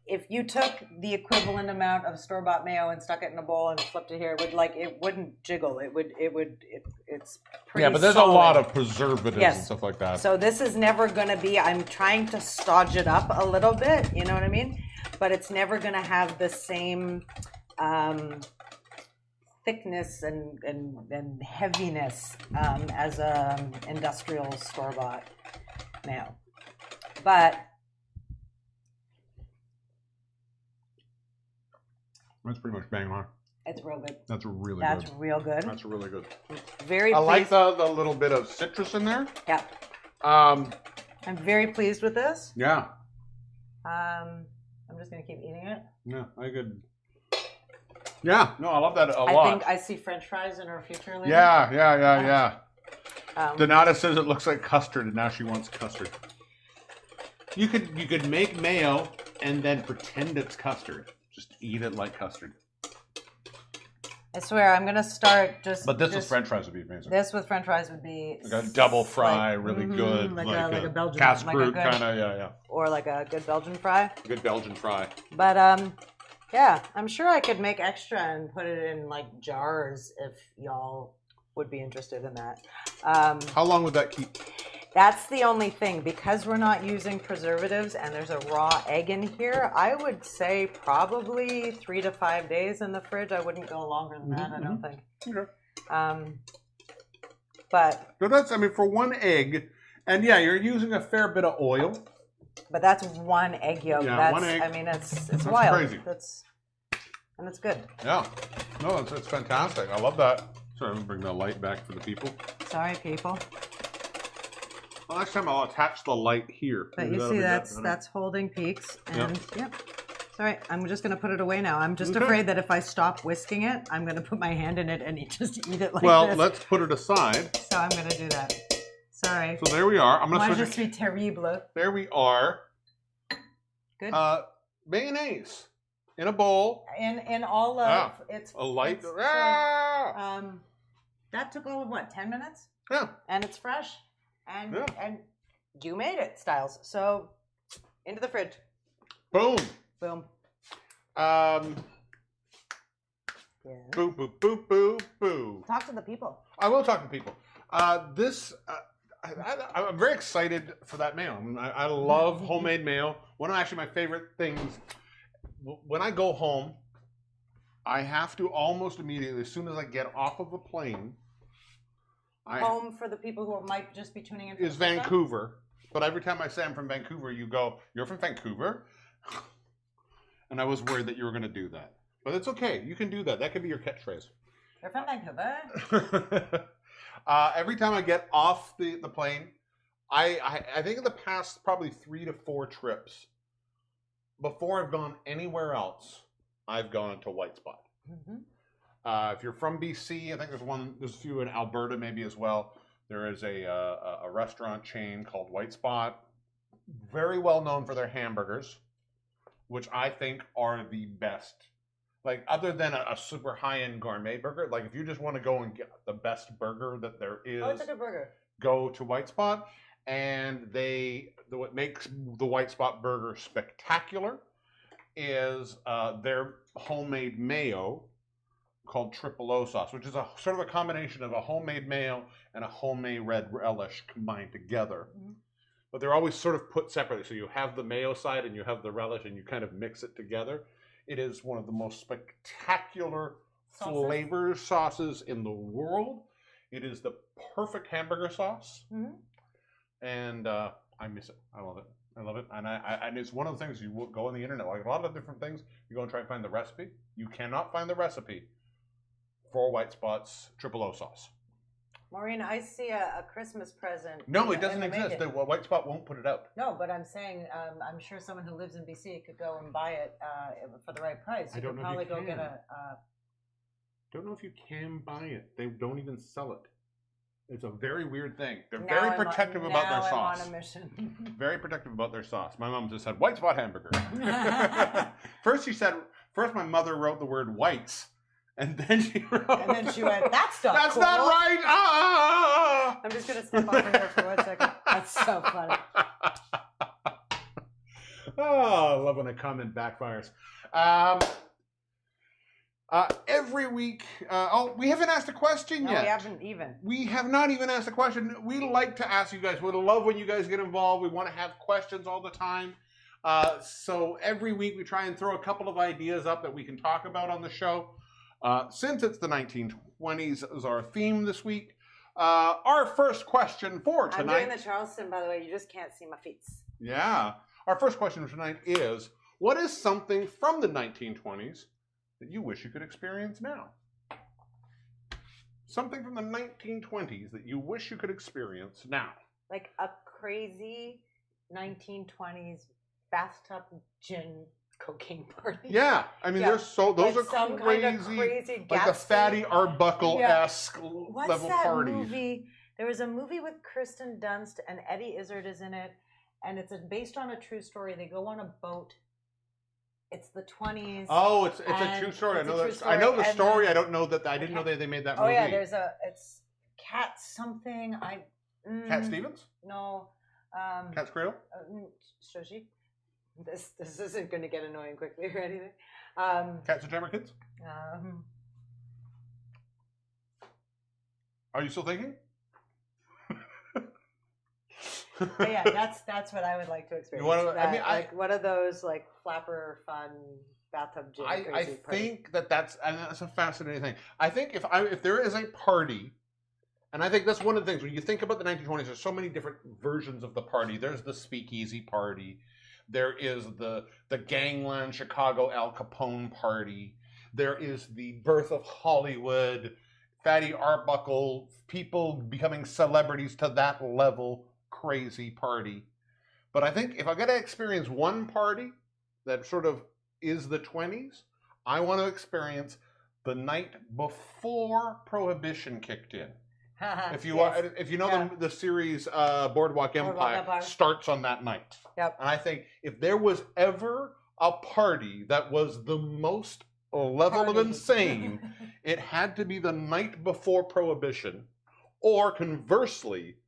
If you took the equivalent amount of store-bought mayo and stuck it in a bowl and flipped it here, it wouldn't jiggle. It's pretty Yeah, but there's solid. a lot of preservatives Yes. and stuff like that. So this is never going to be, I'm trying to stodge it up a little bit, you know what I mean? But it's never going to have the same thickness and heaviness as a industrial store-bought mayo. But That's pretty much bang on. it's real good. That's really That's good. real good. That's really good. Very I like pleased. the little bit of citrus in there. Yeah. Um, I'm very pleased with this. yeah. I'm just going to keep eating it. Yeah, I could. Yeah, no, I love that a I lot. think I see French fries in our future later. Yeah. Um, Donata says it looks like custard, and now she wants custard. You could make mayo and then pretend it's custard. Just eat it like custard. I swear, I'm gonna start just. But this with just, French fries would be amazing. This with French fries would be Like a double fry, like- really mhm, good, like a Belgian, casse like a croûte good- kind of, yeah. or like a good Belgian fry. Good Belgian fry. But yeah, I'm sure I could make extra and put it in like jars if y'all would be interested in that. How long would that keep? That's the only thing, because we're not using preservatives and there's a raw egg in here. I would say probably 3 to 5 days in the fridge. I wouldn't go longer than that. I don't think. Okay. But So that's, I mean, for one egg, and yeah, you're using a fair bit of oil. that's one egg yolk. Yeah, That's, one egg. I mean, it's That's wild. crazy. And it's good. Yeah. No, it's fantastic. I love that. Sorry, I'm going to bring the light back for the people. Sorry, people. Well, next time I'll attach the light here. But Maybe you that'll see, be that's better. that's holding peaks, Yep. and yep. Sorry, I'm just gonna put it away now. I'm just Okay. afraid that if I stop whisking it, I'm gonna put my hand in it and just eat it like Well, this. let's put it aside. So I'm gonna do that. Sorry. So there we are. I'm Moi, going je to suis terrible. There we are. Good. Mayonnaise in a bowl. In all of it's A light. it's- Ah! so, that took all of what, 10 minutes? Yeah. And it's fresh, and Yeah. and you made it, Styles. So into the fridge. Boom. Boom. Yeah. Yeah. Boo, boo, boo, boo, boo. Talk to the people. I will talk to people. I'm very excited for that mayo. I love homemade mayo. One of actually my favorite things. When I go home, I have to almost immediately, as soon as I get off of the plane, Home for the people who might just be tuning in. For is the first time? Vancouver. But every time I say I'm from Vancouver, you go, "You're from Vancouver?" And I was worried that you were going to do that. But it's okay. You can do that. That could be your catchphrase. You're from Vancouver. Every time I get off the plane, I think in the past probably 3 to 4 trips, before I've gone anywhere else, I've gone to White Spot. Mm-hmm. If you're from BC, I think there's a few in Alberta maybe as well. There is a restaurant chain called White Spot, very well known for their hamburgers, which I think are the best. Like, other than a super high-end gourmet burger, like if you just want to go and get the best burger that there is, Oh, it's a good burger. go to White Spot. And what makes the White Spot burger spectacular is their homemade mayo called Triple O sauce, which is a sort of a combination of a homemade mayo and a homemade red relish combined together. Mhm. But they're always sort of put separately. So you have the mayo side and you have the relish and you kind of mix it together. It is one of the most spectacular flavor sauces in the world. It is the perfect hamburger sauce. Mm-hmm. And I miss it. I love it. I love it. And it's one of the things you will go on the internet, like a lot of different things, you go and try and find the recipe. You cannot find the recipe for White Spot's Triple O sauce. Maureen, I see a Christmas present. No, it in doesn't the exist. making. The White Spot won't put it out. No, but I'm saying, I'm sure someone who lives in BC could go and buy it for the right price. I don't could know if you probably go can. get a. Don't know if you can buy it. They don't even sell it. It's a very weird thing. They're Now very I'm on- protective about their now sauce. I'm on a mission. Very protective about their sauce. My mom just said White Spot hamburger. First my mother wrote the word whites, And then she wrote. And then she went, "That's not That's cool." not right. Ah! I'm just gonna step over here for 1 second. That's so funny. Oh, I love when a comment backfires. Every week, we haven't asked a question No, yet. we haven't even. We have not even asked a question. We like to ask you guys. We love when you guys get involved. We want to have questions all the time. So every week we try and throw a couple of ideas up that we can talk about on the show. Since it's the 1920s is our theme this week, our first question for tonight. I'm doing the Charleston, by the way. You just can't see my feet. Yeah. Our first question for tonight is, what is something from the 1920s that you wish you could experience now? Something from the 1920s that you wish you could experience now. Like a crazy 1920s bathtub gin cocaine party. Yeah, I mean, Yeah. those Like are some crazy, kind of crazy like the Gatsby. Fatty Arbuckle-esque What's level that parties. movie? There was a movie with Kristen Dunst and Eddie Izzard is in it, and it's based on a true story. They go on a boat. It's the 20s. Oh, it's a and true story. I it's a know true that. I know story, the and story. then- I don't know that. I didn't know they made that Oh movie. yeah, it's Cat something. Cat Stevens? No. Cat's Cradle? Shoshi. This isn't going to get annoying quickly or anything. Cats and Jammer Kids? Are you still thinking? But yeah, that's what I would like to experience. Like one of those like flapper fun bathtub gin I crazy party. think that's a fascinating thing. I think if there is a party, and I think that's one of the things when you think about the 1920s, there's so many different versions of the party. There's the speakeasy party. There is the gangland Chicago Al Capone party. There is the birth of Hollywood, Fatty Arbuckle, people becoming celebrities to that level, crazy party. But I think if I got to experience one party that sort of is the 20s, I want to experience the night before Prohibition kicked in. If you know the series Boardwalk Empire starts on that night. Yep. And I think if there was ever a party that was the most level of insane, it had to be the night before Prohibition, or conversely,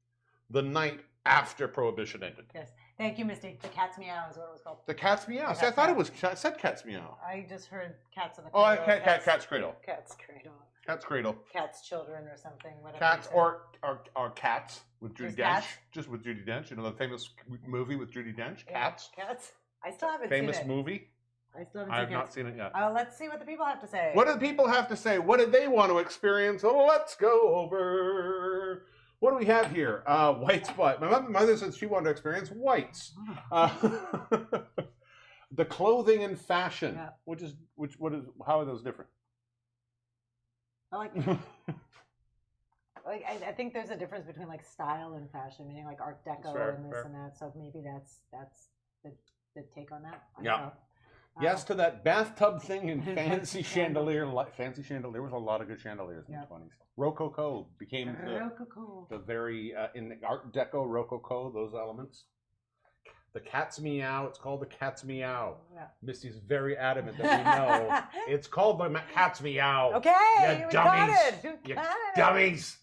the night after Prohibition ended. Yes. Thank you, Misty. The Cat's Meow is what it was called. The Cat's Meow. See, I thought it was. I said Cat's Meow. I just heard Cats in the Oh, Cradle. Cat's Cradle. Cat's Cradle. Cat's Cradle. Cat's Children or something. Whatever. Cats you said. or Cats with Judi Just Dench. Cats? Just with Judi Dench. You know the famous movie with Judi Dench. Yeah, Cats. Cats. I still haven't Famous seen it. movie. I still haven't I have seen not Cats. seen it yet. Let's see what the people have to say. What do the people have to say? What did they want to experience? Oh, let's go over. What do we have here? White spot. My mother said she wanted to experience whites. The clothing and fashion. Yeah. How are those different? I like. I think there's a difference between like style and fashion, meaning like Art Deco fair, and this fair. and that. So maybe that's the take on that. I Yeah. don't know. Yes to that bathtub thing and fancy chandelier. Fancy chandelier. There was a lot of good chandeliers in the 20s. Rococo became the very in the Art Deco Rococo. Those elements. The Cat's Meow. It's called the Cat's Meow. Yeah. Misty's very adamant that we know it's called the Cat's Meow. Okay, You we dummies. got it. You got it. dummies.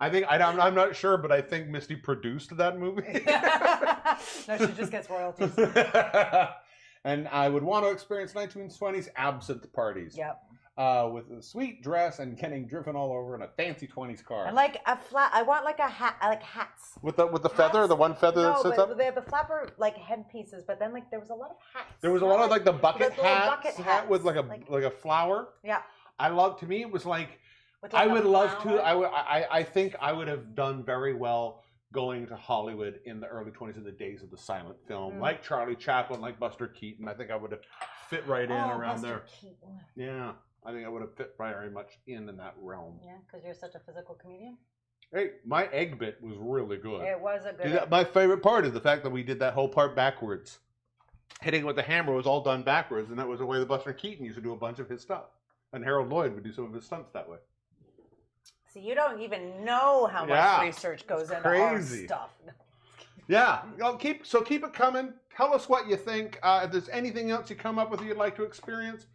I think I'm not sure, but I think Misty produced that movie. No, she just gets royalties. And I would want to experience 1920s absinthe parties. Yep. With a sweet dress and getting driven all over in a fancy 20s car. And like a flat, I want like a hat. I like hats. With the feather, the one feather that sits up. They have the flapper like headpieces, but then like there was a lot of hats. There was a lot of like the bucket those little hats, bucket hat with hats, like a flower. Yeah. To me it was like, With, like, I a would love flower. to. I think I would have done very well going to Hollywood in the early 20s, in the days of the silent film, like Charlie Chaplin, like Buster Keaton. I think I would have fit right in around Buster there. Keaton. Yeah, I think I would have fit very much in that realm. Yeah, because you're such a physical comedian. Hey, my egg bit was really good. It was a good. My favorite part is the fact that we did that whole part backwards. Hitting with the hammer was all done backwards, and that was the way that Buster Keaton used to do a bunch of his stuff. And Harold Lloyd would do some of his stunts that way. So you don't even know how much research goes into our stuff. Yeah, keep it coming. Tell us what you think. If there's anything else you come up with you'd like to experience,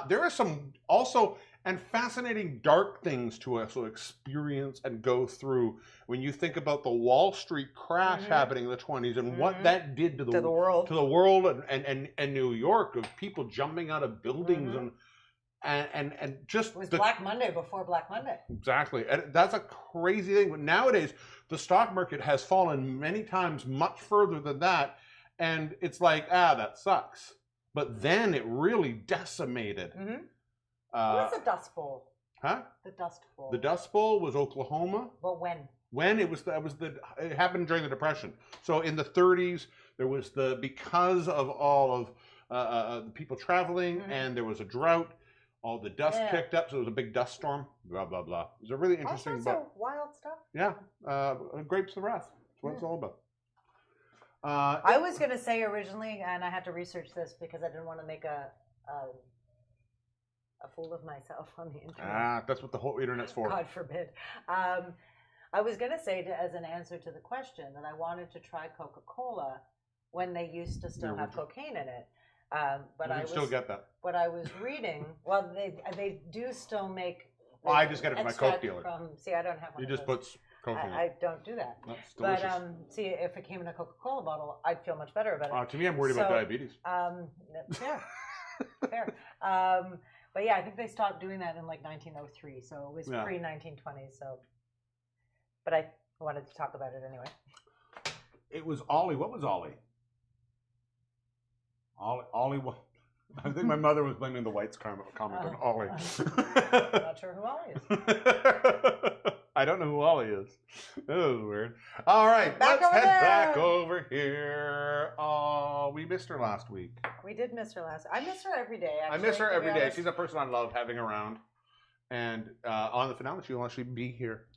There are some also and fascinating dark things to also experience and go through when you think about the Wall Street crash happening in the 20s and what that did to the world and New York, of people jumping out of buildings and just it was Black Monday before Black Monday. Exactly. And that's a crazy thing. But nowadays, the stock market has fallen many times much further than that. And it's like, that sucks. But then it really decimated. What's the Dust Bowl? Huh? The Dust Bowl. The Dust Bowl was Oklahoma. But when? When it happened during the Depression. So in the 30s, there was because of all of the people traveling and there was a drought. All the dust picked up, so it was a big dust storm. Blah blah blah. It was a really interesting. All sorts of wild stuff. Yeah, grapes of wrath. That's what it's all about. I was going to say originally, and I had to research this because I didn't want to make a fool of myself on the internet. That's what the whole internet's for. God forbid. I was going to say, as an answer to the question, that I wanted to try Coca-Cola when they used to still have cocaine in it. But you can still get that. But I was reading. Well, they do still make. Well, I just get it from my Coke dealer. See, I don't have one. You just put Coke in it. I don't do that. That's delicious. But see, if it came in a Coca-Cola bottle, I'd feel much better about it. To me, I'm worried about diabetes. Fair. Fair. But yeah, I think they stopped doing that in like 1903, so it was pre-1920. So, but I wanted to talk about it anyway. It was Ollie. What was Ollie? Ollie. I think my mother was blaming the whites comment on Ollie. I'm not sure who Ollie is. I don't know who Ollie is. That was weird. All right, let's head back over here. Oh, we missed her last week. We did miss her last. I miss her every day. Actually, I miss her every day. She's a person I love having around. And on the finale, she will actually be here.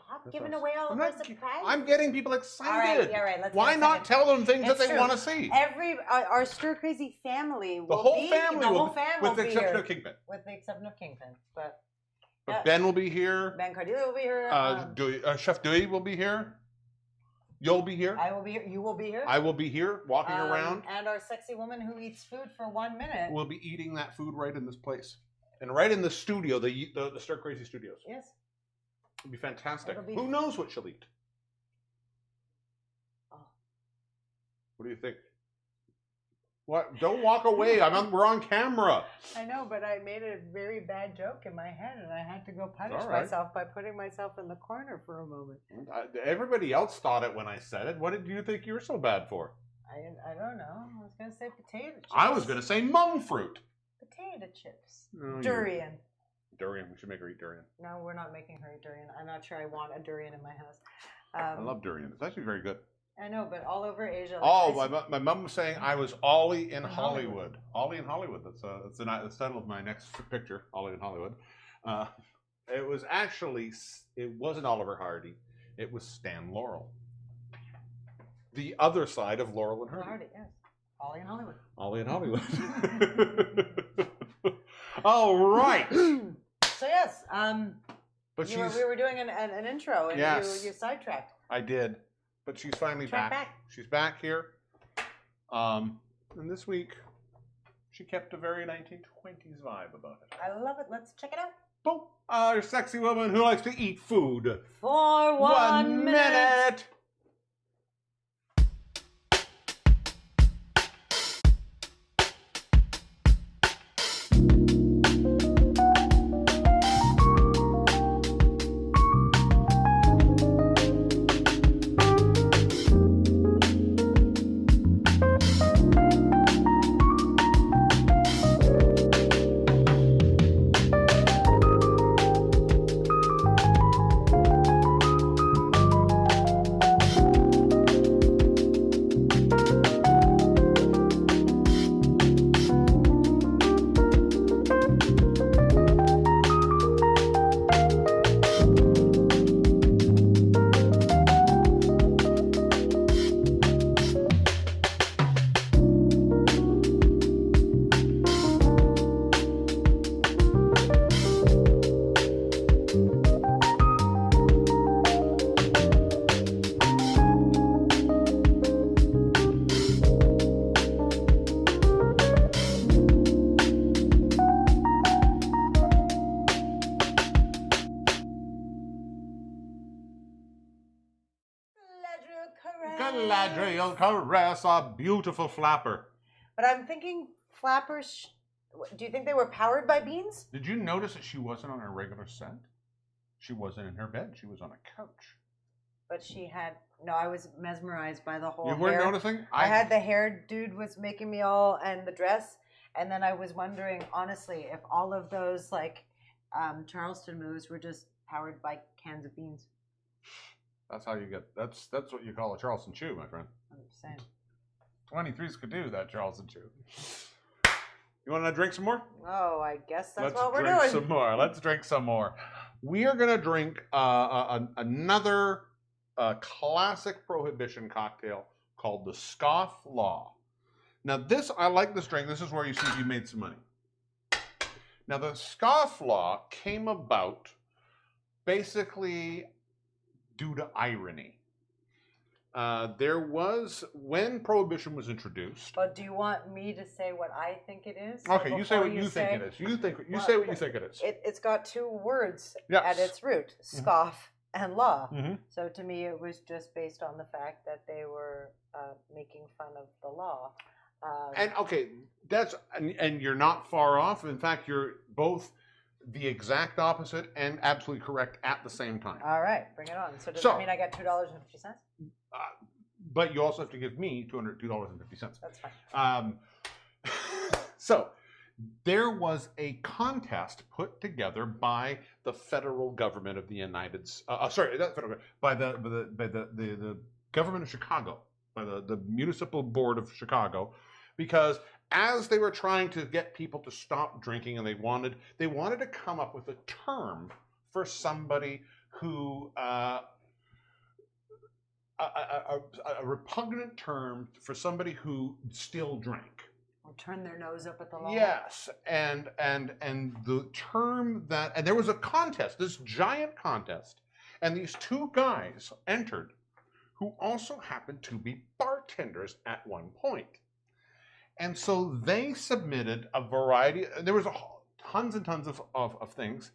Stop giving away all of our surprises. I'm getting people excited. All right. Let's Why not tell them things that they want to see? Our Stir Crazy family will the whole be family the will, whole family with the exception of Kingpin. With the exception of Kingpin, but Ben will be here. Ben Cardelia will be here. Chef Dewey will be here. You'll be here. I will be here. You will be here. I will be here, walking around. And our sexy woman who eats food for 1 minute will be eating that food right in this place, and right in the studio, the Stir Crazy Studios. Yes. It'll be fantastic. Who knows what she'll eat? Oh. What do you think? What? Don't walk away. We're on camera. I know, but I made a very bad joke in my head, and I had to go punish myself by putting myself in the corner for a moment. Everybody else thought it when I said it. What did you think you were so bad for? I don't know. I was going to say potato chips. I was going to say mum fruit. Potato chips. Oh, durian. Durian. We should make her eat durian. No, we're not making her eat durian. I'm not sure I want a durian in my house. I love durian. It's actually very good. I know, but all over Asia. My mom was saying I was Ollie in Hollywood. Ollie in Hollywood. That's the title of my next picture. Ollie in Hollywood. It was actually, it wasn't Oliver Hardy. It was Stan Laurel. The other side of Laurel and Hardy. Yes. Ollie in Hollywood. Ollie in Hollywood. All right. So yes, but we were doing an intro, and you sidetracked. I did. But she's finally back. She's back here. And this week, she kept a very 1920s vibe about it. I love it. Let's check it out. Boom. Our sexy woman who likes to eat food. For 1 minute. Galadriel caress a beautiful flapper. But I'm thinking flappers. Do you think they were powered by beans? Did you notice that she wasn't on her regular set? She wasn't in her bed. She was on a couch. But she had no. I was mesmerized by the whole. You weren't hair. noticing? I had the hair dude was making me all, and the dress, and then I was wondering honestly if all of those like Charleston moves were just powered by cans of beans. That's how you get. That's what you call a Charleston chew, my friend. I'm saying. 23s could do that Charleston chew. You want to drink some more? Oh, I guess that's Let's what we're drink doing. some more. Let's drink some more. We are going to drink another classic Prohibition cocktail called the Scofflaw. Now, I like this drink. This is where you see if you made some money. Now, the Scofflaw came about basically due to irony. There was, when Prohibition was introduced. But do you want me to say what I think it is? Okay, you say what you think it is. You say what you think it is. It's got two words Yes. at its root: scoff and law. Mm-hmm. So to me, it was just based on the fact that they were making fun of the law. And okay, and you're not far off. In fact, you're both the exact opposite and absolutely correct at the same time. All right, bring it on. So does that mean I got $2.50? But you also have to give me $2.50. That's fine. So there was a contest put together by the federal government of the United States. Sorry, not federal, by the government of Chicago, by the municipal board of Chicago, because as they were trying to get people to stop drinking, and they wanted to come up with a term for somebody who a repugnant term for somebody who still drank. Or turn their nose up at the law. Yes, and the term that, and there was a contest, this giant contest, and these two guys entered, who also happened to be bartenders at one point. And so they submitted a variety. There was tons and tons of things.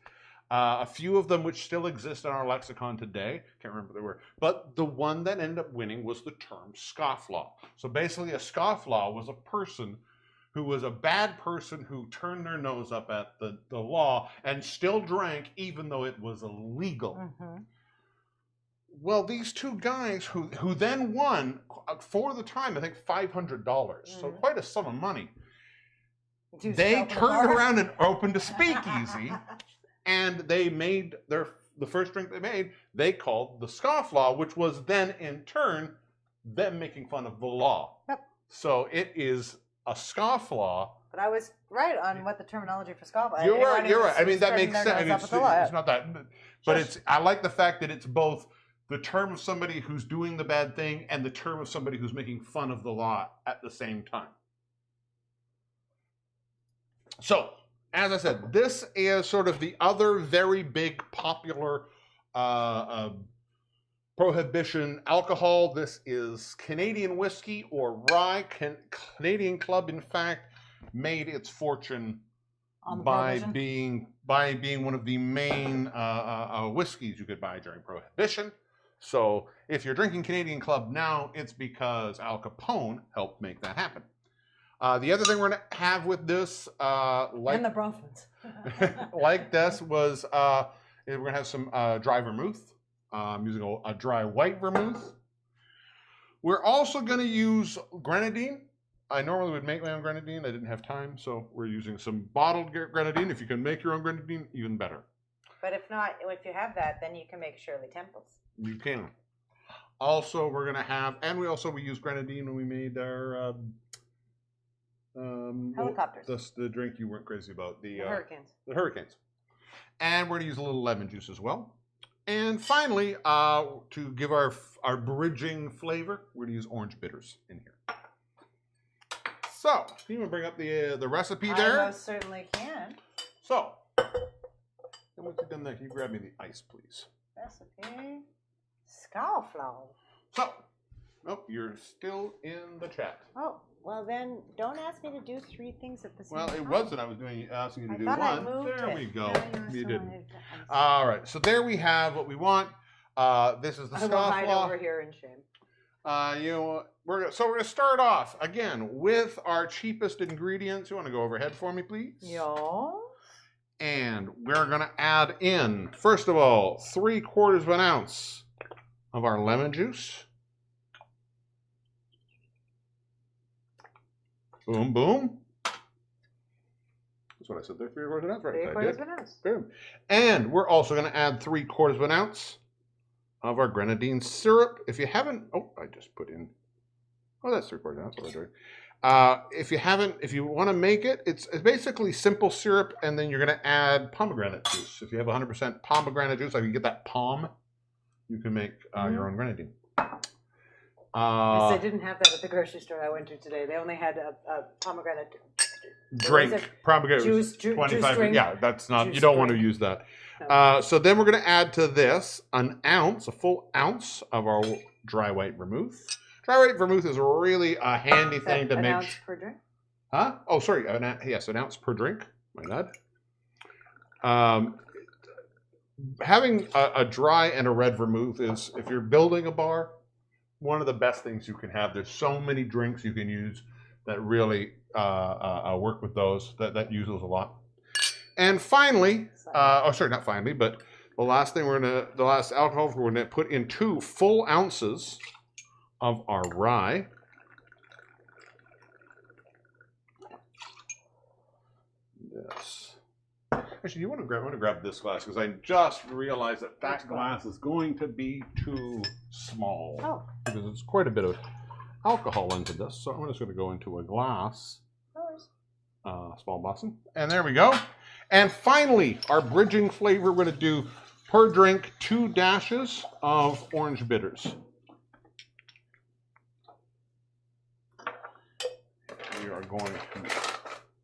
A few of them which still exist in our lexicon today. Can't remember what they were. But the one that ended up winning was the term scofflaw. So basically a scofflaw was a person who was a bad person who turned their nose up at the law and still drank even though it was illegal. Mm-hmm. Well, these two guys who then won, for the time, I think $500, so quite a sum of money. They turned around and opened a speakeasy, and they made the first drink they made, they called the Scofflaw, which was then, in turn, them making fun of the law. Yep. So it is a Scofflaw. But I was right on what the terminology for scofflaw. You're right. I mean, that makes sense. I mean, it's not that, but I like the fact that it's both the term of somebody who's doing the bad thing and the term of somebody who's making fun of the law at the same time. So, as I said, this is sort of the other very big popular Prohibition alcohol. This is Canadian whiskey or rye. Canadian Club, in fact, made its fortune by being one of the main whiskeys you could buy during Prohibition. So if you're drinking Canadian Club now, it's because Al Capone helped make that happen. The other thing we're going to have with this, and the Bronfmans. like this, was we're going to have some dry vermouth. I'm using a dry white vermouth. We're also going to use grenadine. I normally would make my own grenadine. I didn't have time, so we're using some bottled grenadine. If you can make your own grenadine, even better. But if not, if you have that, then you can make Shirley Temples. You can. Also, we're going to have, and we use grenadine when we made our helicopters. The drink you weren't crazy about. The Hurricanes. The Hurricanes. And we're going to use a little lemon juice as well. And finally, to give our bridging flavor, we're going to use orange bitters in here. So, can you bring up the recipe there? I most certainly can. So, once you've done that, can you grab me the ice, please? Recipe. Scofflaw. So, nope, you're still in the chat. Oh, well then, don't ask me to do three things at the same time. Well, it wasn't. I was asking you to do I one. moved There it. we go. No, You still didn't. wanted to- All right. So there we have what we want. This is the I will hide Scofflaw. over here in shame. We're gonna start off again with our cheapest ingredients. You want to go overhead for me, please? Yeah. And we're gonna add in, first of all, 3/4 of an ounce of our lemon juice. Boom, boom. That's what I said there. 3/4 of an ounce, right? 3/4 of an ounce. Boom. And we're also gonna add 3/4 of an ounce of our grenadine syrup. If you haven't, I just put in. That's 3/4 ounce. What am I doing? If you want to make it, it's basically simple syrup, and then you're going to add pomegranate juice. If you have 100% pomegranate juice, like you get that palm, you can make your own grenadine. Yes, they didn't have that at the grocery store I went to today. They only had a pomegranate Drink. Pomegranate juice 25. drink. Yeah, that's not. Juice You don't want to drink. use that. No. So then we're going to add to this a full ounce of our dry white vermouth. Dry white vermouth is really a handy thing to an make. ounce per drink? Huh? Oh, sorry. Yes, an ounce per drink. My bad. Having a dry and a red vermouth is, if you're building a bar, one of the best things you can have. There's so many drinks you can use that really work with those, that use those a lot. And finally, not finally, but the last alcohol, we're gonna put in 2 full ounces of our rye. Yes. Actually, you want to grab this glass, because I just realized that glass is going to be too small. Oh. Because it's quite a bit of alcohol into this. So I'm just going to go into a glass. Small boston. And there we go. And finally, our bridging flavor, we're going to do per drink 2 dashes of orange bitters. We are going to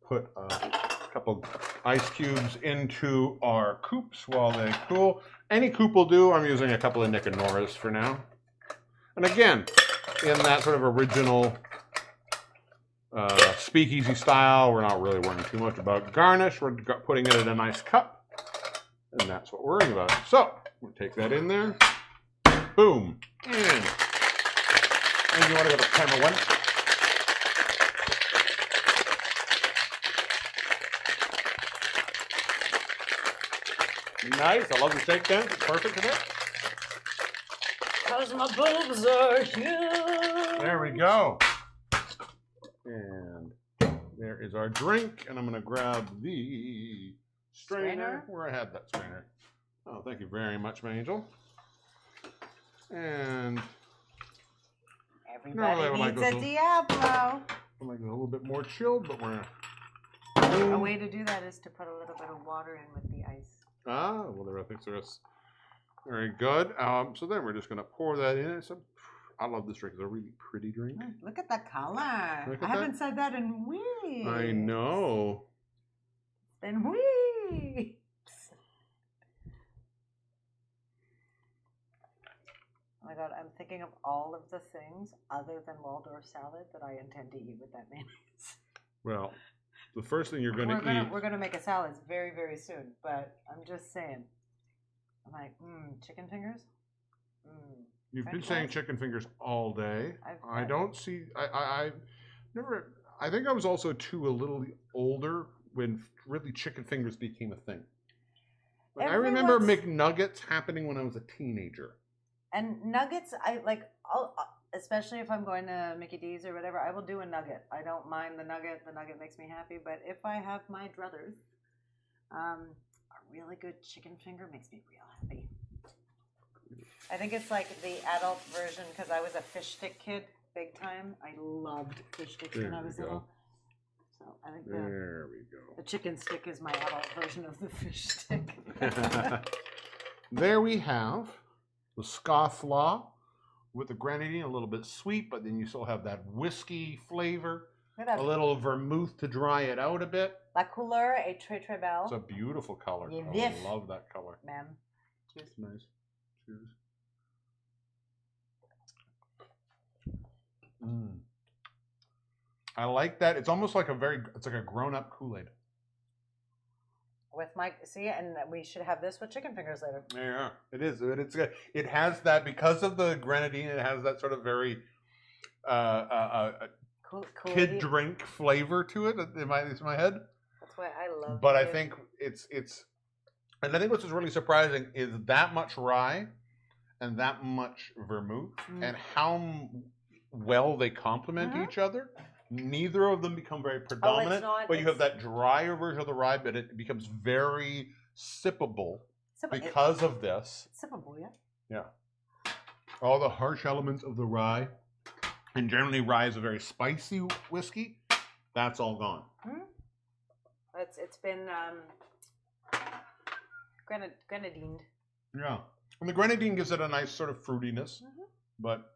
put a couple ice cubes into our coops while they cool. Any coop will do. I'm using a couple of Nick and Nora's for now. And again, in that sort of original speakeasy style, we're not really worrying too much about garnish. We're putting it in a nice cup, and that's what we're worrying about. So we'll take that in there. Boom. And you want to go to camera 1? Nice. I love the shakedown. It's perfect today. Because my boobs are huge. There we go. And there is our drink. And I'm going to grab the strainer. Where I had that strainer. Oh, thank you very much, my angel. And everybody needs a Diabloe. I like it a little bit more chilled, but we're... A way to do that is to put a little bit of water in with the ice. Well, there I think there is. Very good. So then we're just going to pour that in. I love this drink. It's a really pretty drink. Look at the color. I haven't said that in weeks. I know. In weeks. Oh my God, I'm thinking of all of the things other than Waldorf salad that I intend to eat with that mayonnaise. Well, the first thing you're going to eat... We're going to make a salad very, very soon, but I'm just saying. I'm like, chicken fingers? You've been saying chicken fingers all day. I don't see... I never... I think I was also, too, a little older when really chicken fingers became a thing. Like, I remember McNuggets happening when I was a teenager. And nuggets, especially if I'm going to Mickey D's or whatever, I will do a nugget. I don't mind the nugget. The nugget makes me happy. But if I have my druthers, a really good chicken finger makes me real happy. I think it's like the adult version, because I was a fish stick kid big time. I loved fish sticks when I was little. So I think the chicken stick is my adult version of the fish stick. There we have the Scofflaw with the grenadine, a little bit sweet, but then you still have that whiskey flavor. A little vermouth to dry it out a bit. La couleur est très très belle. It's a beautiful color. Yeah, I love that color. Ma'am. Cheers. Nice. Cheers. I like that. It's almost like it's like a grown-up Kool-Aid. with my and we should have this with chicken fingers later. Yeah, it is. It's good. It has that because of the grenadine. It has that sort of very Cool. kid drink flavor to it. In my head. That's why I love. But I think it's, and I think what's really surprising is that much rye and that much vermouth, and how well they complement each other. Neither of them become very predominant, but you have that drier version of the rye, but it becomes very sippable because of this. Sippable, yeah. Yeah. All the harsh elements of the rye, and generally rye is a very spicy whiskey. That's all gone. It's been grenadined. Yeah, and the grenadine gives it a nice sort of fruitiness, but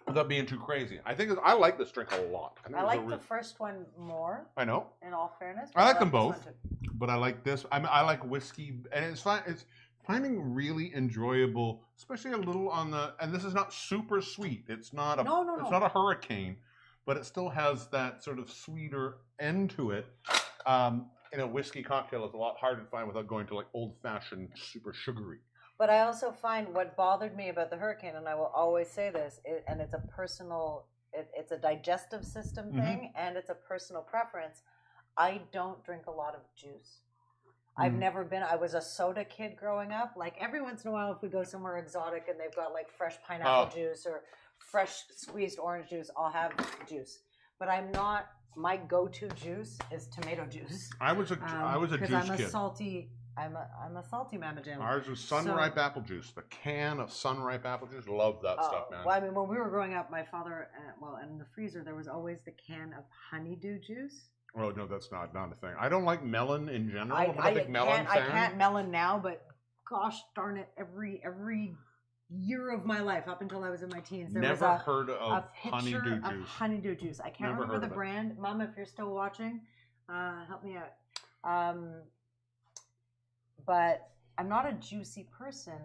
without being too crazy. I like this drink a lot. I like the first one more. I know. In all fairness, I like them both, but I like this. I like whiskey, and it's fine. It's finding really enjoyable, especially a little on the. And this is not super sweet. It's not a. No. It's not a hurricane, but it still has that sort of sweeter end to it. In a whiskey cocktail, it's a lot harder to find without going to like old-fashioned, super sugary. But I also find what bothered me about the hurricane, and I will always say this, and it's a personal, it's a digestive system thing, and it's a personal preference. I don't drink a lot of juice. I've never been, I was a soda kid growing up. Like every once in a while, if we go somewhere exotic and they've got like fresh pineapple juice or fresh squeezed orange juice, I'll have juice. But I'm not, my go-to juice is tomato juice. I was a juice kid. Because I'm a salty mama jam. Ours was sun-ripe apple juice. The can of sun-ripe apple juice. Love that stuff, man. Well, I mean, when we were growing up, my father, in the freezer, there was always the can of honeydew juice. Oh, no, that's not a thing. I don't like melon in general. I'm not a big melon fan. I can't melon now, but gosh darn it, every year of my life, up until I was in my teens, there was heard of honeydew juice. Of honeydew juice. I can't remember the brand. Mom, if you're still watching, help me out. But I'm not a juicy person.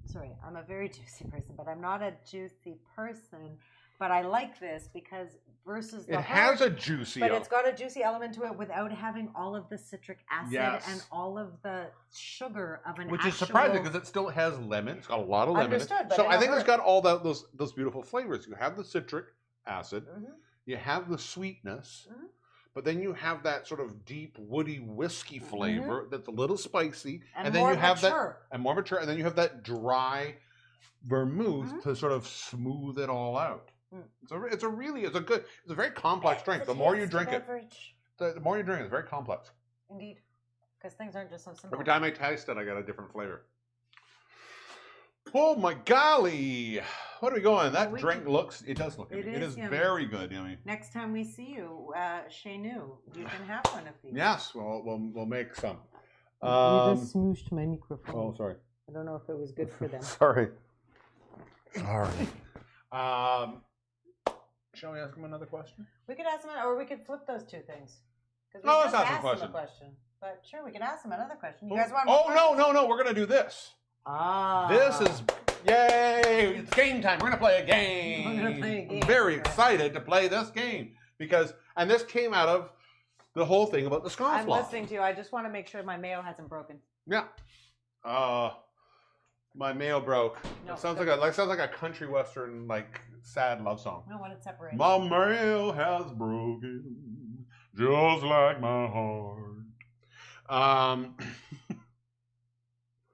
Sorry, I'm a very juicy person, but I'm not a juicy person. But I like this because versus the has a juicy but it's got a juicy element to it without having all of the citric acid and all of the sugar of an which is surprising because it still has lemon. It's got a lot of lemon. Understood, so I think it's got all those beautiful flavors. You have the citric acid, you have the sweetness, but then you have that sort of deep woody whiskey flavor that's a little spicy, and then you have that and more mature, and then you have that dry vermouth to sort of smooth it all out. It's a very complex drink. The more you drink it, the more you drink it, it's very complex. Indeed, because things aren't just so simple. Every time I taste it, I get a different flavor. Oh my golly! What are we going? That drink does look. It is very good, yummy. Next time we see you, chez nous, you can have one of these. Yes, we'll make some. You just smooshed my microphone. Oh, sorry. I don't know if it was good for them. Sorry. Shall we ask him another question? We could ask him, or we could flip those two things. No, let's ask him a question. But sure, we can ask him another question. You guys want? No! We're gonna do this. This is yay! It's game time. We're gonna play a game. We're gonna play a game. I'm very excited to play this game and this came out of the whole thing about the Scofflaw. I'm listening to you. I just want to make sure my mayo hasn't broken. Yeah. My mail broke. No, it sounds like a country western sad love song. No, when it's separated. My mail has broken, just like my heart.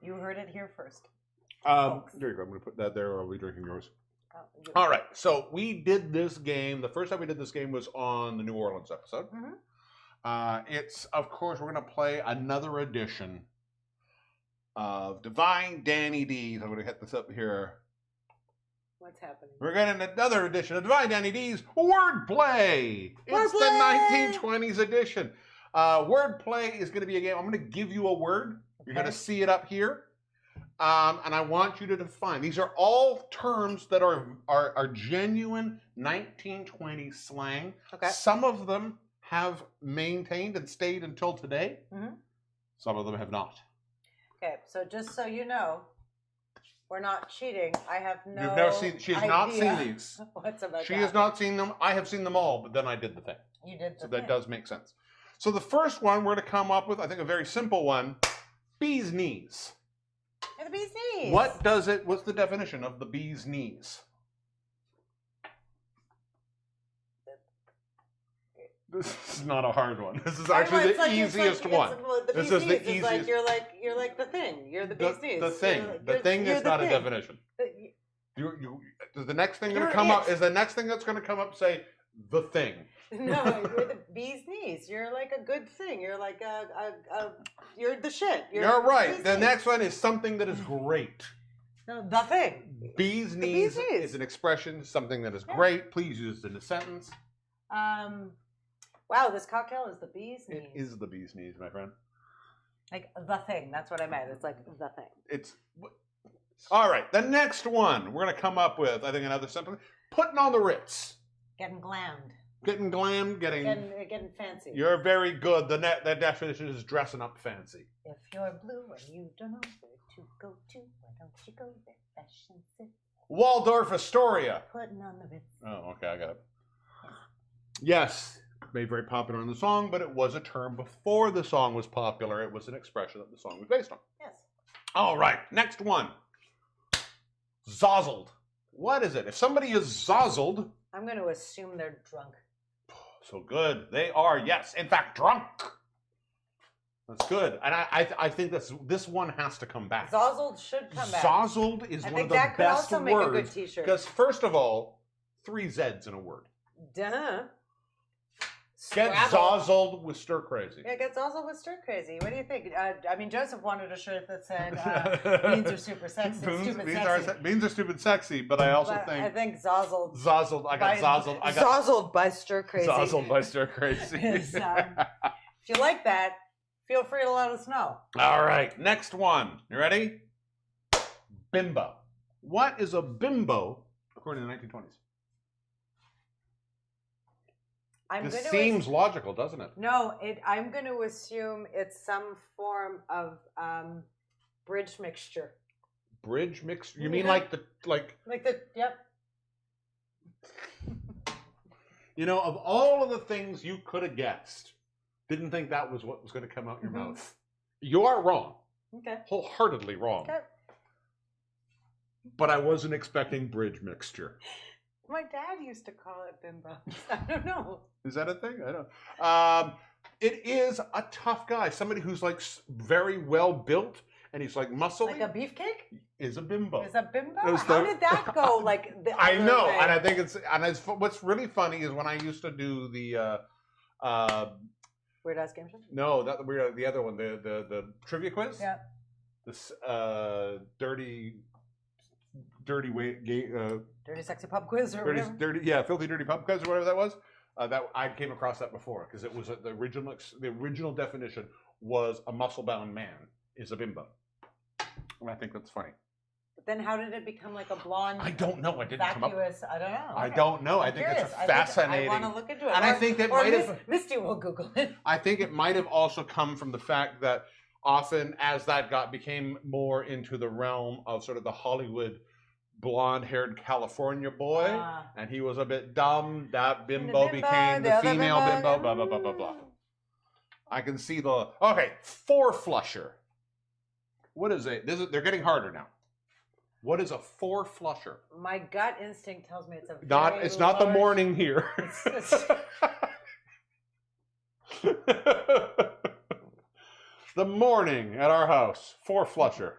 You heard it here first. There you go. I'm going to put that there, or I'll be drinking yours. All right. So we did this game. The first time we did this game was on the New Orleans episode. It's, of course, we're going to play another edition of Divine Danny D's. I'm going to hit this up here. What's happening? We're getting another edition of Divine Danny D's Wordplay. It's the 1920s edition. Wordplay is going to be a game. I'm going to give you a word. You're going to see it up here. And I want you to define. These are all terms that are genuine 1920s slang. Okay. Some of them have maintained and stayed until today. Some of them have not. Okay, so just so you know, we're not cheating. I have no You've never seen. She has not seen these. What's about She has not seen them. I have seen them all, but then I did the thing. You did the So thing. that does make sense. So the first one we're going to come up with, I think, a very simple one: bee's knees. And the bee's knees. What's the definition of the bee's knees? This is not a hard one. This is actually the easiest one. This is the easiest. Like you're like the thing. You're the bee's knees. The thing. The thing is not a definition. The next thing going to come up is the next thing that's going to come up. Say the thing. No, you're the bee's knees. You're like a good thing. You're like you're the shit. You're right. The next one is something that is great. No, the thing. Bee's knees is an expression, something that is great. Please use it in a sentence. Wow, this cocktail is the bee's knees. It is the bee's knees, my friend. Like the thing. That's what I meant. It's like the thing. It's all right. The next one we're going to come up with, I think, another simple. Putting on the Ritz. Getting glammed. Getting glam. Getting fancy. You're very good. The definition is dressing up fancy. If you're blue and you don't know where to go to, why don't you go there? Fashion sit. Waldorf Astoria. Putting on the Ritz. Oh, okay, I got it. Yes, made very popular in the song, but it was a term before the song was popular. It was an expression that the song was based on. Yes. All right, next one. Zozzled. What is it? If somebody is zozzled, I'm going to assume they're drunk. So good. They are, yes, in fact, drunk. That's good. And I think this one has to come back. Zozzled should come back. Zozzled is one of the best words. I think that could also make a good t-shirt. Because first of all, 3 Z's in a word. Duh. Get zozzled with stir crazy. Yeah, get zozzled with stir crazy. What do you think? I mean, Joseph wanted a shirt that said beans are super sexy. Beans are stupid sexy, but I also think... I think zozzled. Zozzled. I got zozzled. Zozzled by stir crazy. Zozzled by stir crazy. If you like that, feel free to let us know. All right, next one. You ready? Bimbo. What is a bimbo according to the 1920s? This seems logical, doesn't it? No, I'm going to assume it's some form of bridge mixture. Bridge mixture? You mean like the yep. You know, of all of the things you could have guessed, didn't think that was what was going to come out your mouth. You are wrong. Okay. Wholeheartedly wrong. Okay. But I wasn't expecting bridge mixture. My dad used to call it bimbo. I don't know. Is that a thing? I don't. It is a tough guy. Somebody who's like very well built and he's like muscly. Like a beefcake? Is a bimbo. Is a bimbo? How did that go? Like I know, way? And I think it's what's really funny is when I used to do the Weird Ass Game Show? No, the other one, the trivia quiz. Yeah. This dirty sexy pub quiz or whatever. Filthy dirty pub quiz or whatever that was. That I came across that before because it was the original definition was a muscle-bound man is a bimbo, and I think that's funny. But then how did it become like a blonde? I don't know. I didn't vacuous. I don't know. I don't know. I think it's fascinating. I want to look into it. And I think that might have. Misty will Google it. I think it might have also come from the fact that often as that became more into the realm of sort of the Hollywood blonde-haired California boy, and he was a bit dumb. That bimbo became the female bimbo. Blah blah blah blah blah. I can see the 4-flusher. What is it? They're getting harder now. What is a 4-flusher? My gut instinct tells me it's a it's not the morning here. The morning at our house. 4-flusher.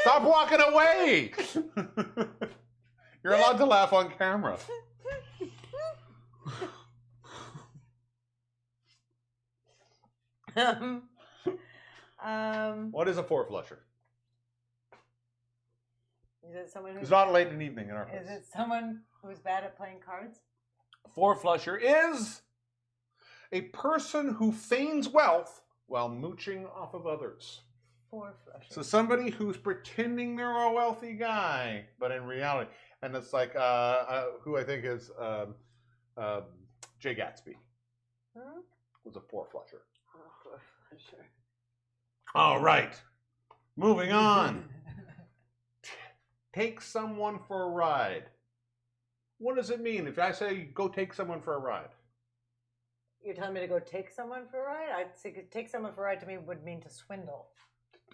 Stop walking away! You're allowed to laugh on camera. What is a 4-flusher? Is it someone who's not late in the evening in our place? Is it someone who's bad at playing cards? 4-flusher is a person who feigns wealth while mooching off of others. 4-flusher. So somebody who's pretending they're a wealthy guy, but in reality, and it's like who I think is Jay Gatsby was a 4-flusher. Oh, 4-flusher. All right, moving on. take someone for a ride. What does it mean if I say go take someone for a ride? You're telling me to go take someone for a ride? I think take someone for a ride to me would mean to swindle.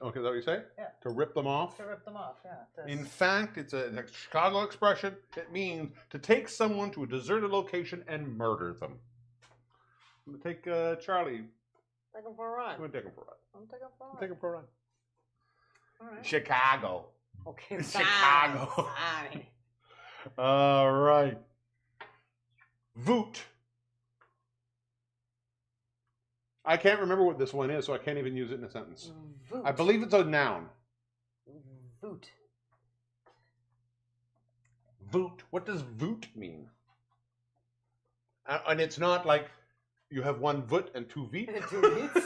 Okay, is that what you say? Yeah. To rip them off? To rip them off, yeah. In fact, it's a Chicago expression. It means to take someone to a deserted location and murder them. I'm going to take Charlie. Take him for a ride. I'm going to take him for a ride. I'm taking him for a ride. Take him for a ride. All right. Chicago. Okay, Chicago. fine. All right. Voot. I can't remember what this one is, so I can't even use it in a sentence. Voot. I believe it's a noun. Voot. Voot. What does voot mean? And it's not like you have one voot and two veet. Two veets?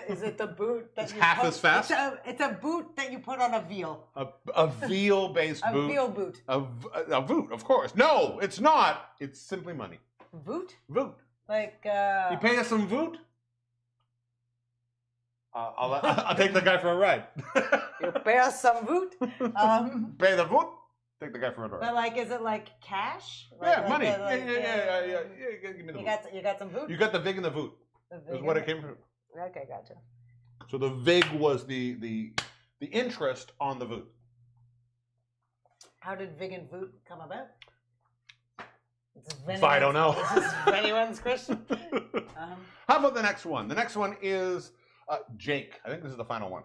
Is it the boot that It's you half put, as fast? It's a boot that you put on a veal. A veal-based boot. A veal boot. A voot, of course. No, it's not. It's simply money. Voot? Voot. Like, You pay us some voot? I'll take the guy for a ride. you pay us some voot. Pay the voot. Take the guy for a ride. But like, is it like cash? Yeah, Like money. the- like, Yeah. Give me the You voot. got some voot. You got the vig and the voot. The Is vig what and it came from. Okay, gotcha. So the vig was the interest on the voot. How did vig and voot come about? I don't know. This is anyone's question. How about the next one? The next one is Jake. I think this is the final one.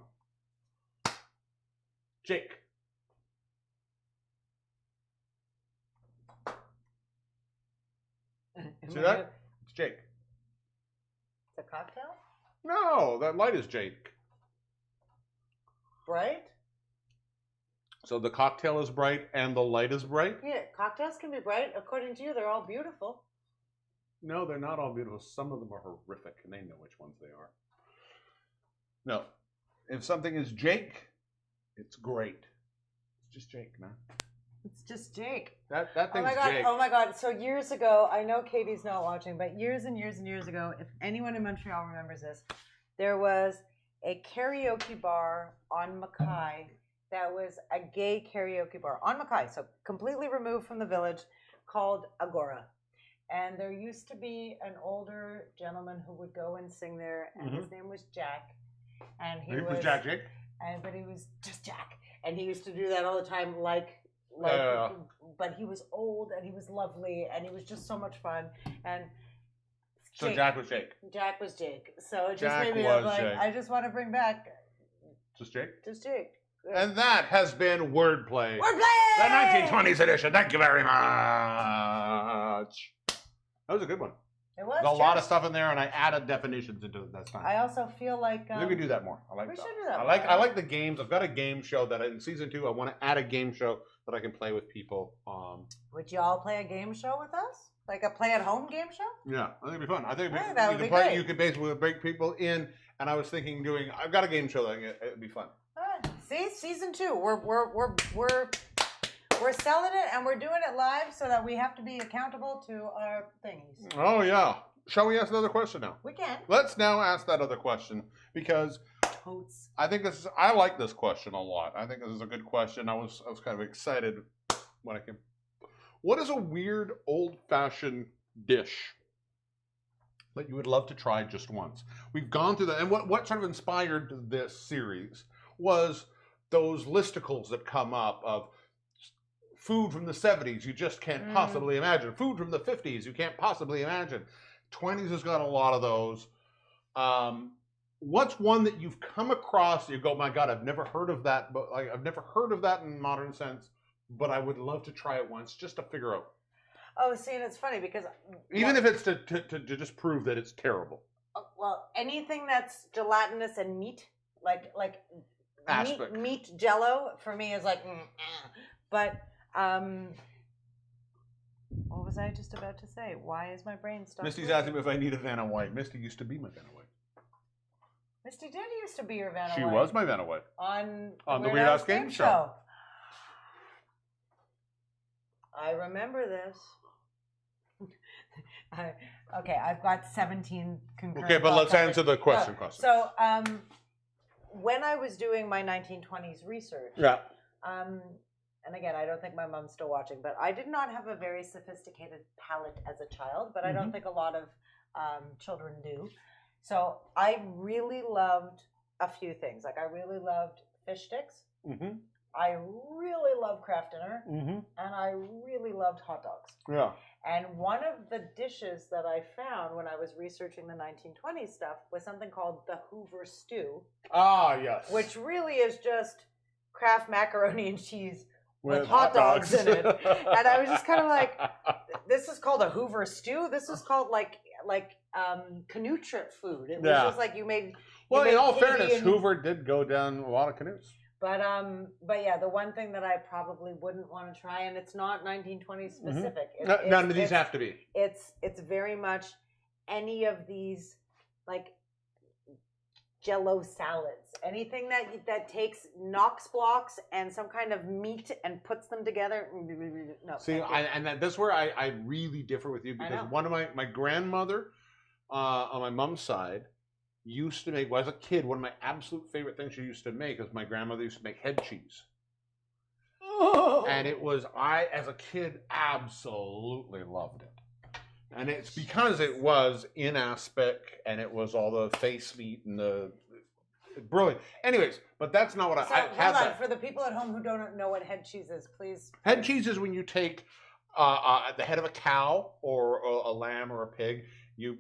Jake. See that? It's Jake. It's a cocktail? No, that light is Jake. Bright? So the cocktail is bright and the light is bright? Yeah, cocktails can be bright. According to you, they're all beautiful. No, they're not all beautiful. Some of them are horrific, and they know which ones they are. No. If something is Jake, it's great. It's just Jake, man. It's just Jake. That Oh thing's my god! Jake. Oh my god! So years ago, I know Katie's not watching, but years and years and years ago, if anyone in Montreal remembers this, there was a karaoke bar on Mackay that was a gay karaoke bar on Mackay, so completely removed from the village, called Agora. And there used to be an older gentleman who would go and sing there, and his name was Jack. And he was Jack Jake? but he was just Jack, and he used to do that all the time, but he was old and he was lovely and he was just so much fun. And So Jack was Jake. Jack was Jake. So it just Jack made me was like, Jake. I just want to bring back Just Jake? just Jake. And that has been Wordplay. We're The playing. 1920s edition. Thank you very much. That was a good one. It was There's a lot of Jack. stuff in there, and I added definitions into it this time. I also feel like I think we do that more. I like we that. should do that I more. like the games. I've got a game show that in season 2 I want to add a game show that I can play with people. Would y'all play a game show with us? Like a play-at-home game show? Yeah, I think it'd be fun. I think Yeah, that would you be could play. great. You could basically break people in, and I was thinking I've got a game show that it'd be fun. All right. See, season 2. We're selling it and we're doing it live so that we have to be accountable to our thingies. Oh yeah. Shall we ask another question now? We can. Let's now ask that other question because Totes. I think I like this question a lot. I think this is a good question. I was kind of excited when I came. What is a weird old-fashioned dish that you would love to try just once? We've gone through that, and what sort of inspired this series was those listicles that come up of food from the 70s you just can't possibly imagine. Food from the 50s you can't possibly imagine. 20s has got a lot of those. What's one that you've come across, you go, my God, I've never heard of that, but I've never heard of that in modern sense, but I would love to try it once just to figure out. Oh, see, and it's funny because Even if it's to just prove that it's terrible. well, anything that's gelatinous and meat, like Aspic. meat Jello for me is like, but what was I just about to say? Why is my brain stopped? Misty's asking me if I need a Vanna White. Misty used to be my Vanna White. Misty did used to be your Vanna She White was my Vanna White. on the Weird House Game Show. I remember this. Okay, I've got 17 concurrent. Okay, but let's thoughts. answer the question. So, when I was doing my 1920s research, Yeah. And again, I don't think my mom's still watching, but I did not have a very sophisticated palate as a child, but I don't think a lot of children do. So I really loved a few things. Like I really loved fish sticks. I really loved Kraft dinner, and I really loved hot dogs. Yeah. And one of the dishes that I found when I was researching the 1920s stuff was something called the Hoover Stew. Ah, yes. Which really is just Kraft macaroni and cheese with hot dogs in it. And I was just kind of like, this is called a Hoover Stew? This is called like canoe trip food. It was just like you made... Well, in all fairness, Hoover did go down a lot of canoes. But yeah, the one thing that I probably wouldn't want to try, and it's not 1920 specific. None of these have to be. It's very much any of these like Jello salads, anything that takes Knox blocks and some kind of meat and puts them together. No. See, that's where I really differ with you, because one of my grandmother on my mom's side used to make, well, as a kid, one of my absolute favorite things she used to make is my grandmother used to make head cheese. Oh. And it was, as a kid, absolutely loved it. And it's because it was in aspic, and it was all the face meat and the brilliant. Anyways, but that's not what I had. Hold on, for the people at home who don't know what head cheese is, please. Head cheese is when you take the head of a cow or a lamb or a pig, you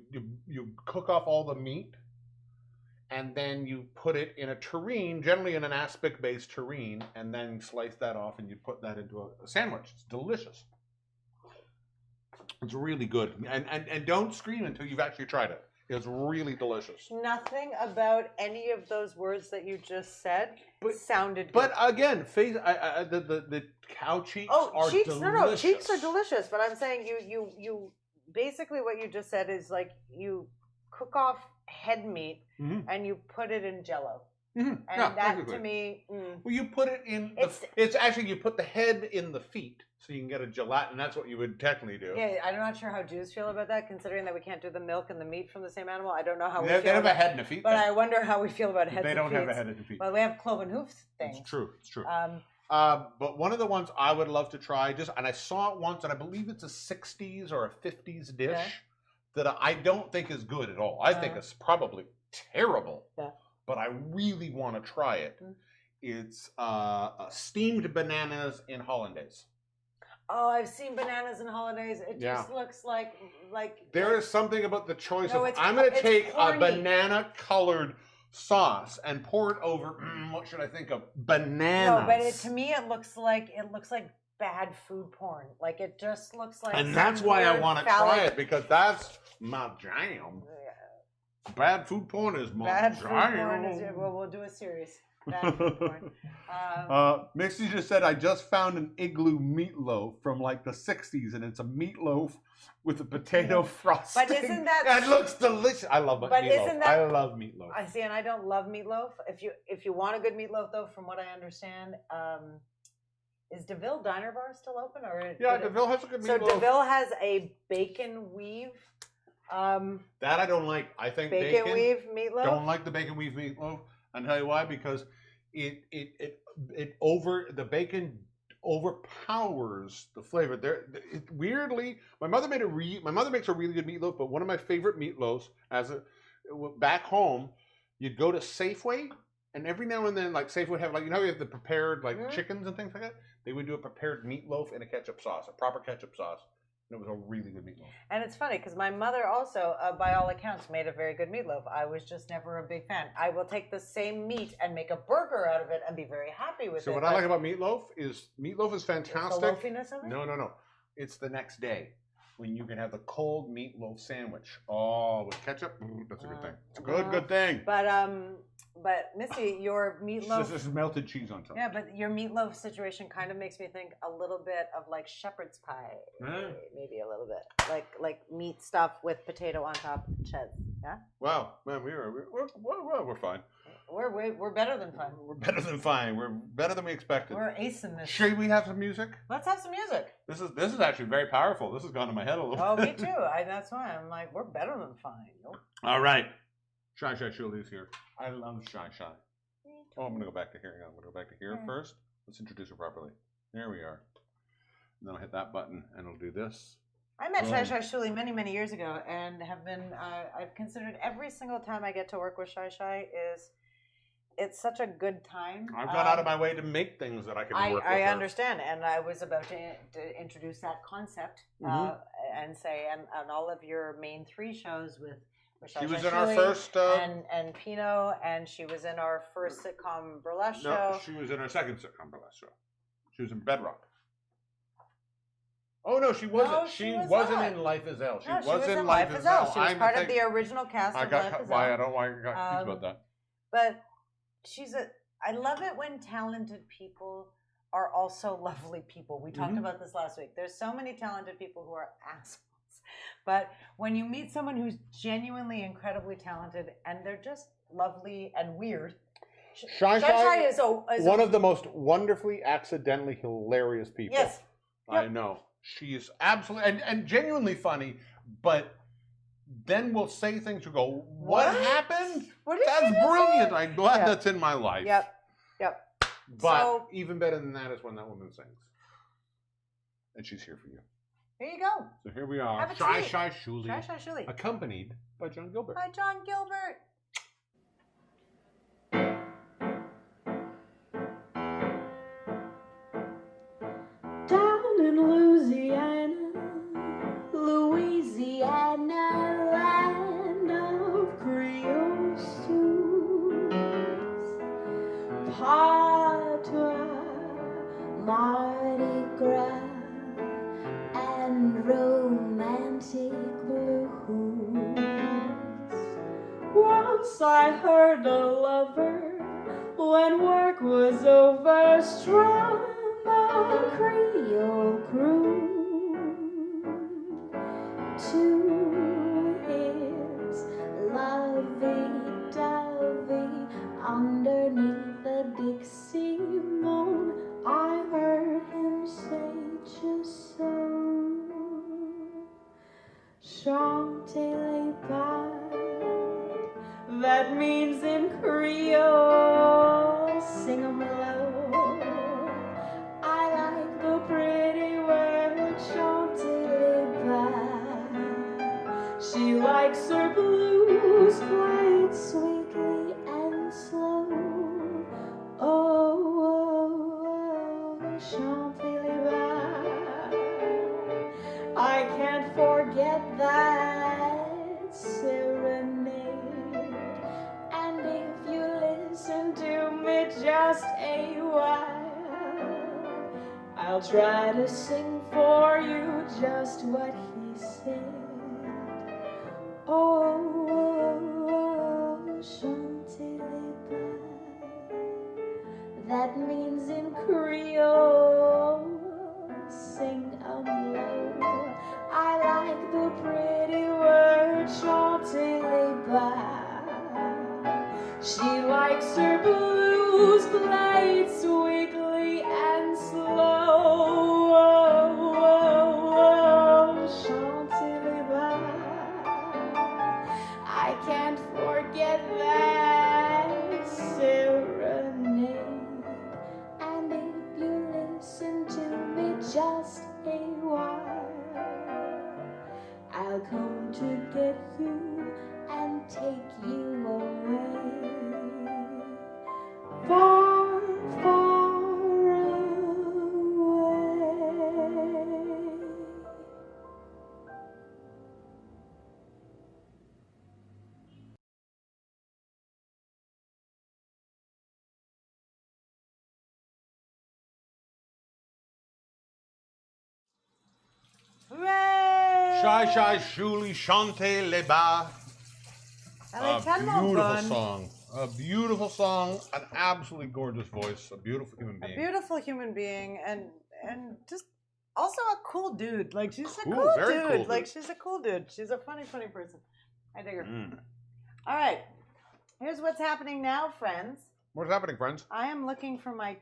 cook off all the meat, and then you put it in a tureen, generally in an aspic-based tureen, and then slice that off, and you put that into a sandwich. It's delicious. It's really good. And don't scream until you've actually tried it. It's really delicious. Nothing about any of those words that you just said sounded good. But again, the cow cheeks are delicious. No, cheeks are delicious. But I'm saying you basically what you just said is like you cook off head meat and you put it in Jello. And that basically. To me, well, you put it in. It's actually you put the head in the feet, so you can get a gelatin. That's what you would technically do. Yeah, I'm not sure how Jews feel about that, considering that we can't do the milk and the meat from the same animal. I don't know how we feel. They have a head and a feet. But I wonder how we feel about heads. They don't and feet. have a head and a feet. Well, we have cloven hoof things. It's true. It's true. But one of the ones I would love to try, and I saw it once, and I believe it's a 60s or a 50s dish that I don't think is good at all. I think it's probably terrible. Yeah. But I really want to try it. It's steamed bananas in hollandaise. Oh, I've seen bananas in hollandaise. It just looks like there is something about the choice of I'm going to take a banana-colored sauce and pour it over. What should I think of? Bananas. No, but to me it looks like bad food porn. Like it just looks like. And that's why I want to try it, because that's my jam. Bad food porn is my bad food porn is, well, we'll do a series. Bad food porn. Mixie just said, I just found an igloo meatloaf from like the 60s, and it's a meatloaf with a potato frosting. But isn't that... It looks delicious. I love meatloaf. Isn't that... I love meatloaf. I see, and I don't love meatloaf. If you want a good meatloaf, though, from what I understand, is DeVille Diner Bar still open? DeVille has a good meatloaf. So DeVille has a bacon weave. That I don't like. I think bacon weave meatloaf. Don't like the bacon weave meatloaf. I'll tell you why. Because the bacon overpowers the flavor. Weirdly, my mother makes a really good meatloaf. But one of my favorite meatloafs, back home, you'd go to Safeway, and every now and then, like Safeway would have you have the prepared chickens and things like that. They would do a prepared meatloaf in a ketchup sauce, a proper ketchup sauce. It was a really good meatloaf. And it's funny because my mother also, by all accounts, made a very good meatloaf. I was just never a big fan. I will take the same meat and make a burger out of it and be very happy with it. So what I like about meatloaf is fantastic. The loafiness of it? No. It's the next day when you can have the cold meatloaf sandwich. Oh, with ketchup, that's a good thing. It's a good thing. But Missy, your meatloaf... This is melted cheese on top. Yeah, but your meatloaf situation kind of makes me think a little bit of like shepherd's pie. Maybe a little bit. Like meat stuff with potato on top. Yeah? Wow, man, we're fine. We're better than fine. We're better than fine. We're better than we expected. We're acing this. Should we have some music? Let's have some music. This is actually very powerful. This has gone to my head a little bit. Oh, me too. That's why I'm like, we're better than fine. Nope. All right. Shy Shirley's here. I love Shy. Oh, I'm going to go back to here. I'm going to go back to here first. Let's introduce her properly. There we are. And then I'll hit that button and it'll do this. I met Boom. Shai Shai Shuli many, many years ago and have been, I've considered every single time I get to work with Shai Shai it's such a good time. I've gone out of my way to make things that I can work with I her. understand, and I was about to introduce that concept and say, and all of your main 3 shows with Shai She was Shai in our Shuli first... and Pino, and she was in our first sitcom burlesque No, show. she was in our second sitcom burlesque show. She was in Bedrock. Oh, no, she wasn't. No, she was wasn't not. in Life is Elle. She No, was in Life is Elle. She was part of the original cast of Life is Elle. I don't know why I got confused about that. But I love it when talented people are also lovely people. We talked about this last week. There's so many talented people who are assholes. But when you meet someone who's genuinely incredibly talented and they're just lovely and weird, Shai Shai is one of the most wonderfully, accidentally hilarious people. Yes. I know. She is absolutely, and genuinely funny, but then we'll say things you go, what happened? What did That's she just brilliant. say? I'm glad that's in my life. Yep. But So- even better than that is when that woman sings. And she's here for you. Here you go. So here we are. Have a Shai treat. Shai Shuli. Shai Shai Shuli. Accompanied by John Gilbert. Hi, John Gilbert. Down in Louisiana, land of Creole stews, patois, Mardi Gras, and romantic blues. Once I heard a lover when work was over, strum a Creole croon to his lovey-dovey underneath the Dixie moon. I heard him say just so, chantez-les pas. That means in Creole, sing 'em low. I like the pretty word, chantez-les pas. She likes her blues played sweetly and slow. Oh, oh, oh, chantez-les pas. I can't forget that serenade. And if you listen to me just a while, I'll try to sing for you just what he said. Oh, oh, oh, chantez-les pas. That means in Creole, sing 'em low. I like the pretty word, chantez-les pas. She likes her blues played sweetly and slow. Oh, oh, oh, chantez-les pas. I can't forget that serenade. And if you listen to me just a while, I'll come to get you and take you away. Far, far away. Hooray! Shai Shai Shuli chantez-les pas. And A I tellement beautiful bonne. song. A beautiful song. An absolutely gorgeous voice. A beautiful human A being. beautiful human being, and just also a cool dude. Like she's a Cool, cool very dude. cool Like dude. she's a cool dude. She's a funny person. I dig her. Mm. All right, here's what's happening now, friends. What's happening, friends? I am looking for my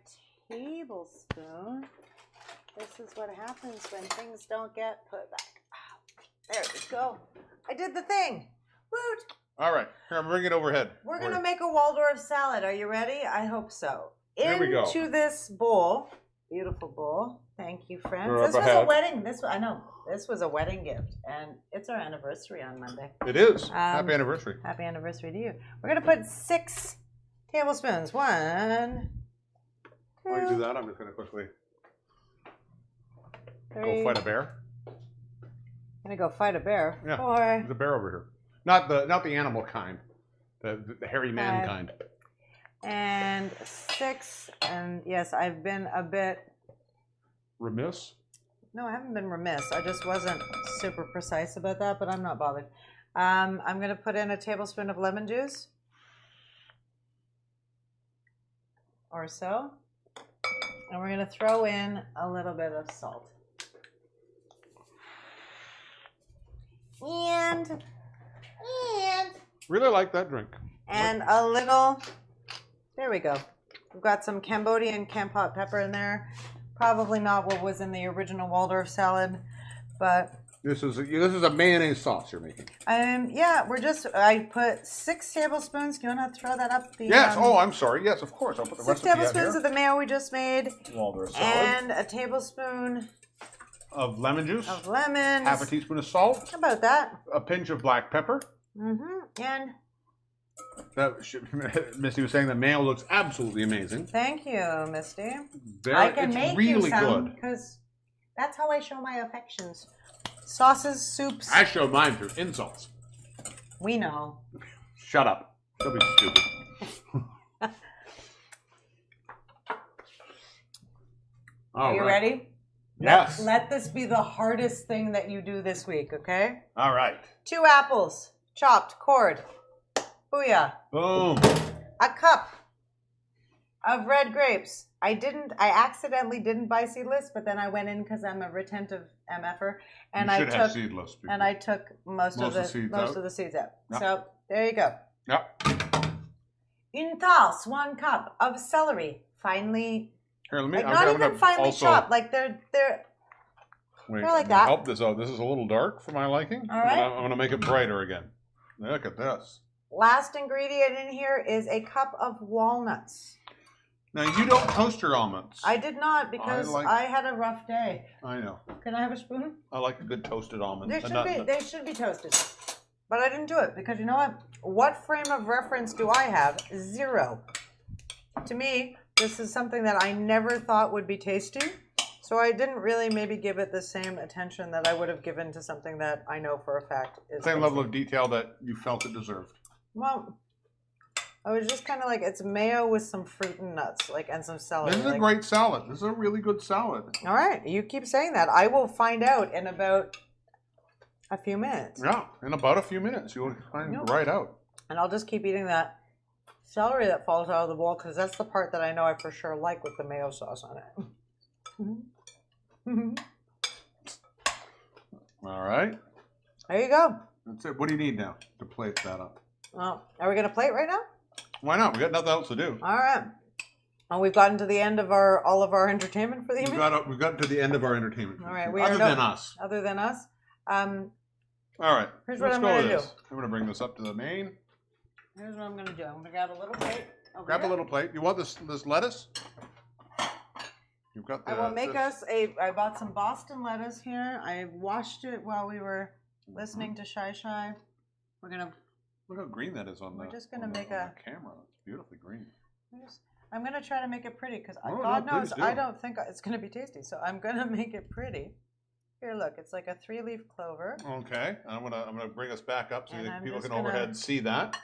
tablespoon. This is what happens when things don't get put back. There we go. I did the thing. Woot! All right. Here, I'm bringing it overhead. We're gonna make a Waldorf salad. Are you ready? I hope so. There we go. into this bowl. Beautiful bowl. Thank you, friends. We're This up was a ahead. wedding. I know. This was a wedding gift, and it's our anniversary on Monday. It is. Happy anniversary. Happy anniversary to you. We're gonna put 6 tablespoons. 1, 2, While you do that, I'm just going to quickly 3. go fight a bear. Gonna go fight a bear. Yeah. 4. There's a bear over here. Not the animal kind. The hairy man 5. kind. And 6. And yes, I've been a bit. Remiss? No, I haven't been remiss. I just wasn't super precise about that, but I'm not bothered. I'm going to put in a tablespoon of lemon juice. Or so. And we're going to throw in a little bit of salt. And Really like that drink. a little, there we go. We've got some Cambodian Kampot pepper in there. Probably not what was in the original Waldorf salad, but This is a mayonnaise sauce you're making. yeah, I put 6 tablespoons. Do you want to throw that up? Yes. Oh, I'm sorry. Yes, of course. I'll put the 6 recipe out tablespoons here. of the mayo we just made, Waldorf salad. and a tablespoon Of lemon juice. of lemon. Half a teaspoon of salt. How about that? A pinch of black pepper. And Misty was saying the mayo looks absolutely amazing. thank you, Misty. Very, I can it's make really you some good. because that's how I show my affections. Sauces, soups. I show mine through insults. We know. Shut up. Don't be stupid. Are you ready? Yes. Let this be the hardest thing that you do this week, okay? All right. 2 apples, chopped, cored. Booyah. Boom. A cup of red grapes. I accidentally didn't buy seedless, but then I went in because I'm a retentive MFer, and You should have seedless. People. and I took most of the seeds out. Yep. So there you go. Yep. Une tasse, 1 cup of celery, finely, Here, let me. like I'm not gonna even finely also, chopped, like they're. Wait, they're like I'm gonna that. Help this out. This is a little dark for my liking. All right. I'm gonna make it brighter again. Look at this. Last ingredient in here is a cup of walnuts. Now you don't toast your almonds. I did not because I had a rough day. I know. Can I have a spoon? I like a good toasted almond. They should be toasted. But I didn't do it because you know what? What frame of reference do I have? 0. To me, this is something that I never thought would be tasty. So I didn't really maybe give it the same attention that I would have given to something that I know for a fact is Same tasty. level of detail that you felt it deserved. Well, I was just kind of like, it's mayo with some fruit and nuts, like, and some celery. This is a great salad. This is a really good salad. All right, you keep saying that. I will find out in about a few minutes. Yeah, in about a few minutes you'll find right out. And I'll just keep eating that celery that falls out of the bowl because that's the part that I know I for sure like with the mayo sauce on it. All right. There you go. That's it. What do you need now to plate that up? Well, are we going to plate right now? Why not? We got nothing else to do. All right. And we've gotten to the end of all of our entertainment for the evening. We've gotten to the end of our entertainment. All right. Other than us. Other than us. All right. Here's what let's I'm go gonna with do. this. I'm going to bring this up to the main. Here's what I'm going to do. I'm going to grab a little plate. Grab a little plate. You want this lettuce? You've got the. I will make us I bought some Boston lettuce here. I washed it while we were listening to Shy Shy. We're going to. Look how green that is on We're the. just gonna on the- make on a- the camera. It's beautifully green. I'm going to try to make it pretty because Oh, God no, knows please do. I don't think it's going to be tasty. So I'm going to make it pretty. Here, look. It's like a 3-leaf clover. Okay, I'm gonna bring us back up so And that I'm people just can overhead see that.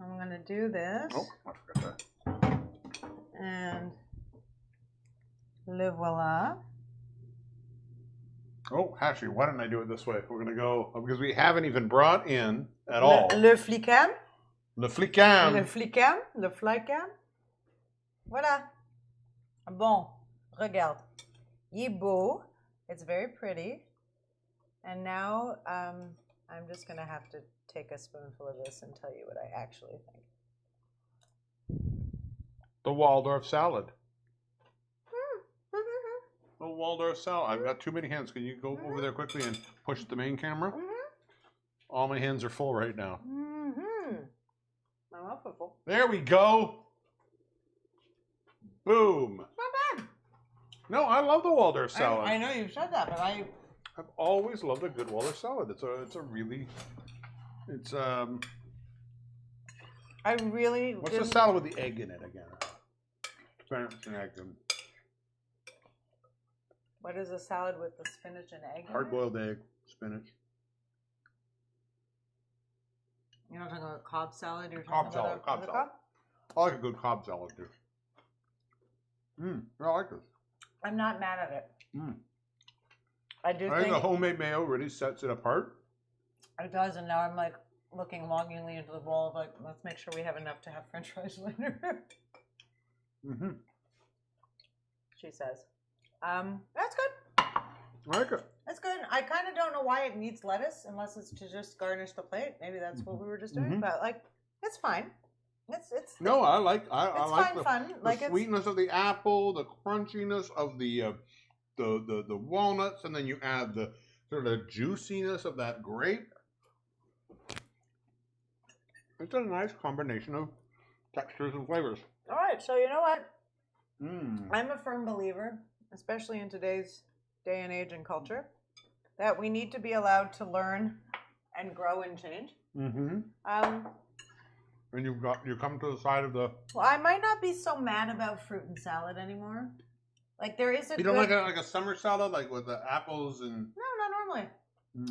I'm going to do this. Oh, I forgot that. And le voila. Oh, actually, why don't I do it this way? We're gonna go because we haven't even brought in at all Le flicam. le flicam. Le flicam. Le flicam. Voilà. Bon, regarde. Il est beau. It's very pretty. And now I'm just going to have to take a spoonful of this and tell you what I actually think. The Waldorf salad. The Waldorf salad. I've got too many hands. Can you go over there quickly and push the main camera? All my hands are full right now. Mm-hmm. My mouth is full. There we go. Boom. Not bad. No, I love the Waldorf salad. I know you've said that, but I've always loved a good Waldorf salad. I really What's didn't. the salad with the egg in it again? Spinach and egg and What is a salad with the spinach and egg? in it? hard-boiled egg, spinach. You're not talking about Cobb salad. You're Cobb talking about salad, Cobb is it salad. I like a good Cobb salad too. I like this. I'm not mad at it. I do I think think the homemade mayo really sets it apart. it does, and now I'm like looking longingly into the bowl of like, let's make sure we have enough to have French fries later. She says, "That's good. I like it. That's good. I kind of don't know why it needs lettuce unless it's to just garnish the plate. Maybe that's what we were just doing, but like, it's fine. It's No, I like fun. Like the sweetness of the apple, the crunchiness of the walnuts, and then you add the sort of juiciness of that grape. It's a nice combination of textures and flavors. all right. So you know what? I'm a firm believer, especially in today's day and age and culture, that we need to be allowed to learn and grow and change. And you come to the side of the. Well, I might not be so mad about fruit and salad anymore. Like there is a You don't like a summer salad, like with the apples and. No, not normally.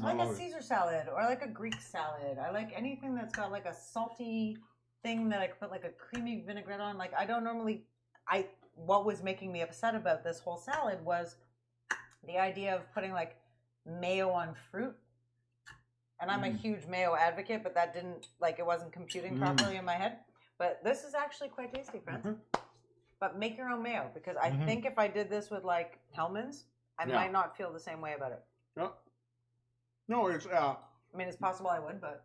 I Like love a it. Caesar salad or like a Greek salad. I like anything that's got like a salty thing that I could put like a creamy vinaigrette on. Like I don't normally. What was making me upset about this whole salad was the idea of putting like mayo on fruit. And I'm a huge mayo advocate, but that didn't, like, it wasn't computing properly in my head. But this is actually quite tasty, friends. But make your own mayo, because I think if I did this with, like, Hellmann's, I might not feel the same way about it. Yeah. No, it's. I mean, it's possible I would, but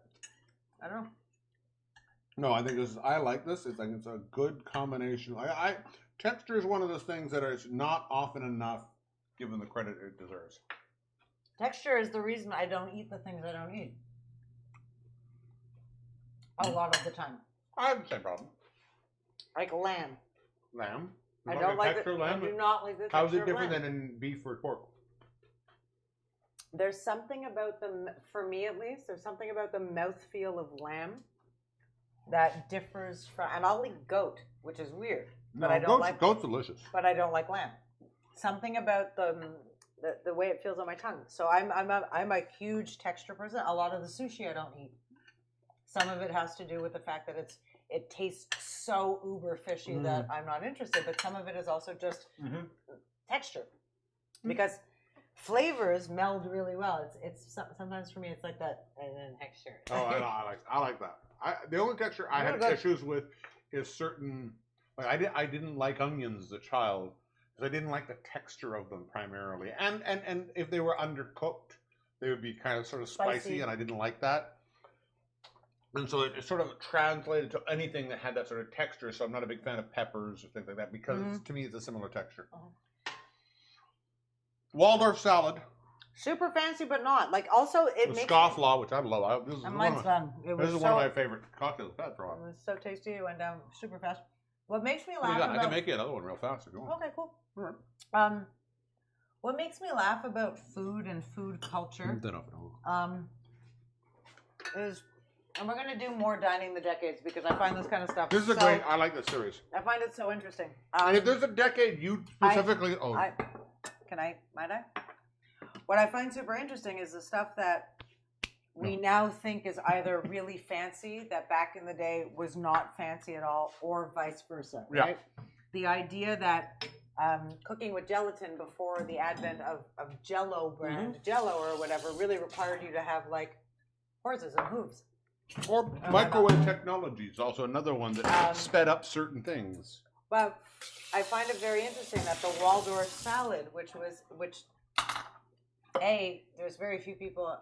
I don't know. No, I think this is. I like this. I think it's a good combination. Texture is one of those things that is not often enough given the credit it deserves. Texture is the reason I don't eat the things I don't eat. A lot of the time. I have the same problem. Like lamb. Lamb. I don't like texture the lamb. I do not like the texture How is it of different lamb. than in beef or pork? There's something about for me at least, there's something about the mouthfeel of lamb that differs from, and I'll eat goat, which is weird, but I don't like goat's delicious. But I don't like lamb. Something about the way it feels on my tongue. So I'm a huge texture person. A lot of the sushi I don't eat. Some of it has to do with the fact that it tastes so uber fishy that I'm not interested. But some of it is also just texture, because flavors meld really well. It's sometimes for me it's like that and then texture. Oh, I like that. The only texture I had issues with is certain. Like I didn't like onions as a child. I didn't like the texture of them primarily, and if they were undercooked, they would be kind of sort of spicy, and I didn't like that. And so it sort of translated to anything that had that sort of texture. So I'm not a big fan of peppers or things like that because to me it's a similar texture. Waldorf salad, super fancy, but not like also it the makes Scofflaw, which I love. This is mine's done. This is one of my favorite cocktails I've had for a It while. was so tasty. It went down super fast. What makes me I laugh can make you another one real fast if you want. Okay, cool. All right. What makes me laugh about food and food culture is, and we're gonna do more Dining the Decades because I find this kind of stuff. This is I like this series. I find it so interesting. And if there's a decade you specifically might I? What I find super interesting is the stuff that we now think is either really fancy that back in the day was not fancy at all, or vice versa. Right? The idea that cooking with gelatin before the advent of Jello brand Jello or whatever really required you to have like horses and hooves. Or microwave technology is also another one that sped up certain things. But I find it very interesting that the Waldorf salad, which there's very few people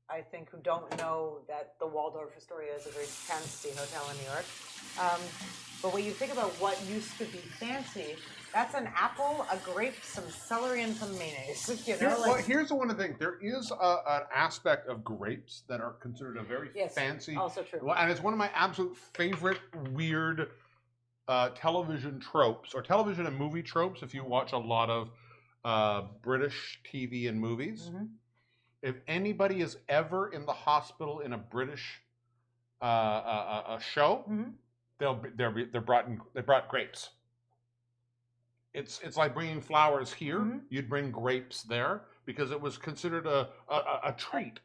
I think who don't know that the Waldorf Astoria is a very fancy hotel in New York. But when you think about what used to be fancy, that's an apple, a grape, some celery, and some mayonnaise. You know, here's the one thing. There is an aspect of grapes that are considered a very fancy. Also true. And it's one of my absolute favorite weird television tropes or television and movie tropes. If you watch a lot of British TV and movies, if anybody is ever in the hospital in a British a show, they brought grapes. It's like bringing flowers here. You'd bring grapes there because it was considered a treat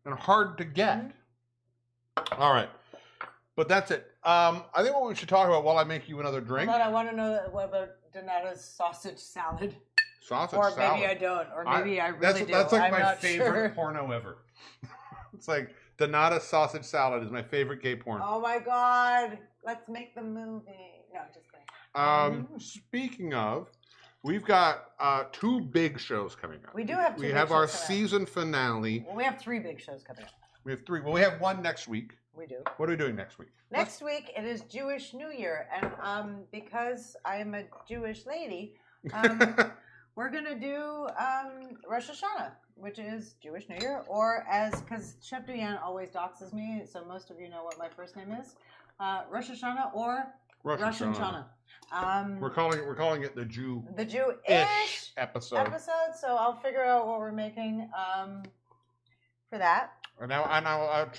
and hard to get. All right, but that's it. I think what we should talk about while I make you another drink. But I want to know what about Donata's sausage salad. Sausage or salad. Maybe I don't, or maybe I really do. That's like I'm my not favorite sure. porno ever. It's like Donata sausage salad is my favorite gay porn. Oh my God! Let's make the movie. No, I'm just kidding. Speaking of, we've got 2 big shows coming up. We do have 2 We big have shows our coming up. season finale. Well, we have 3 big shows coming up. We have 3. Well, we have 1 next week. We do. What are we doing next week? Next week it is Jewish New Year, and because I am a Jewish lady, we're gonna do Rosh Hashanah, which is Jewish New Year, or because Chef Duyan always doxes me, so most of you know what my first name is, Rosh Hashanah or Rosh Hashanah. We're calling it the Jewish episode. So I'll figure out what we're making for that. And now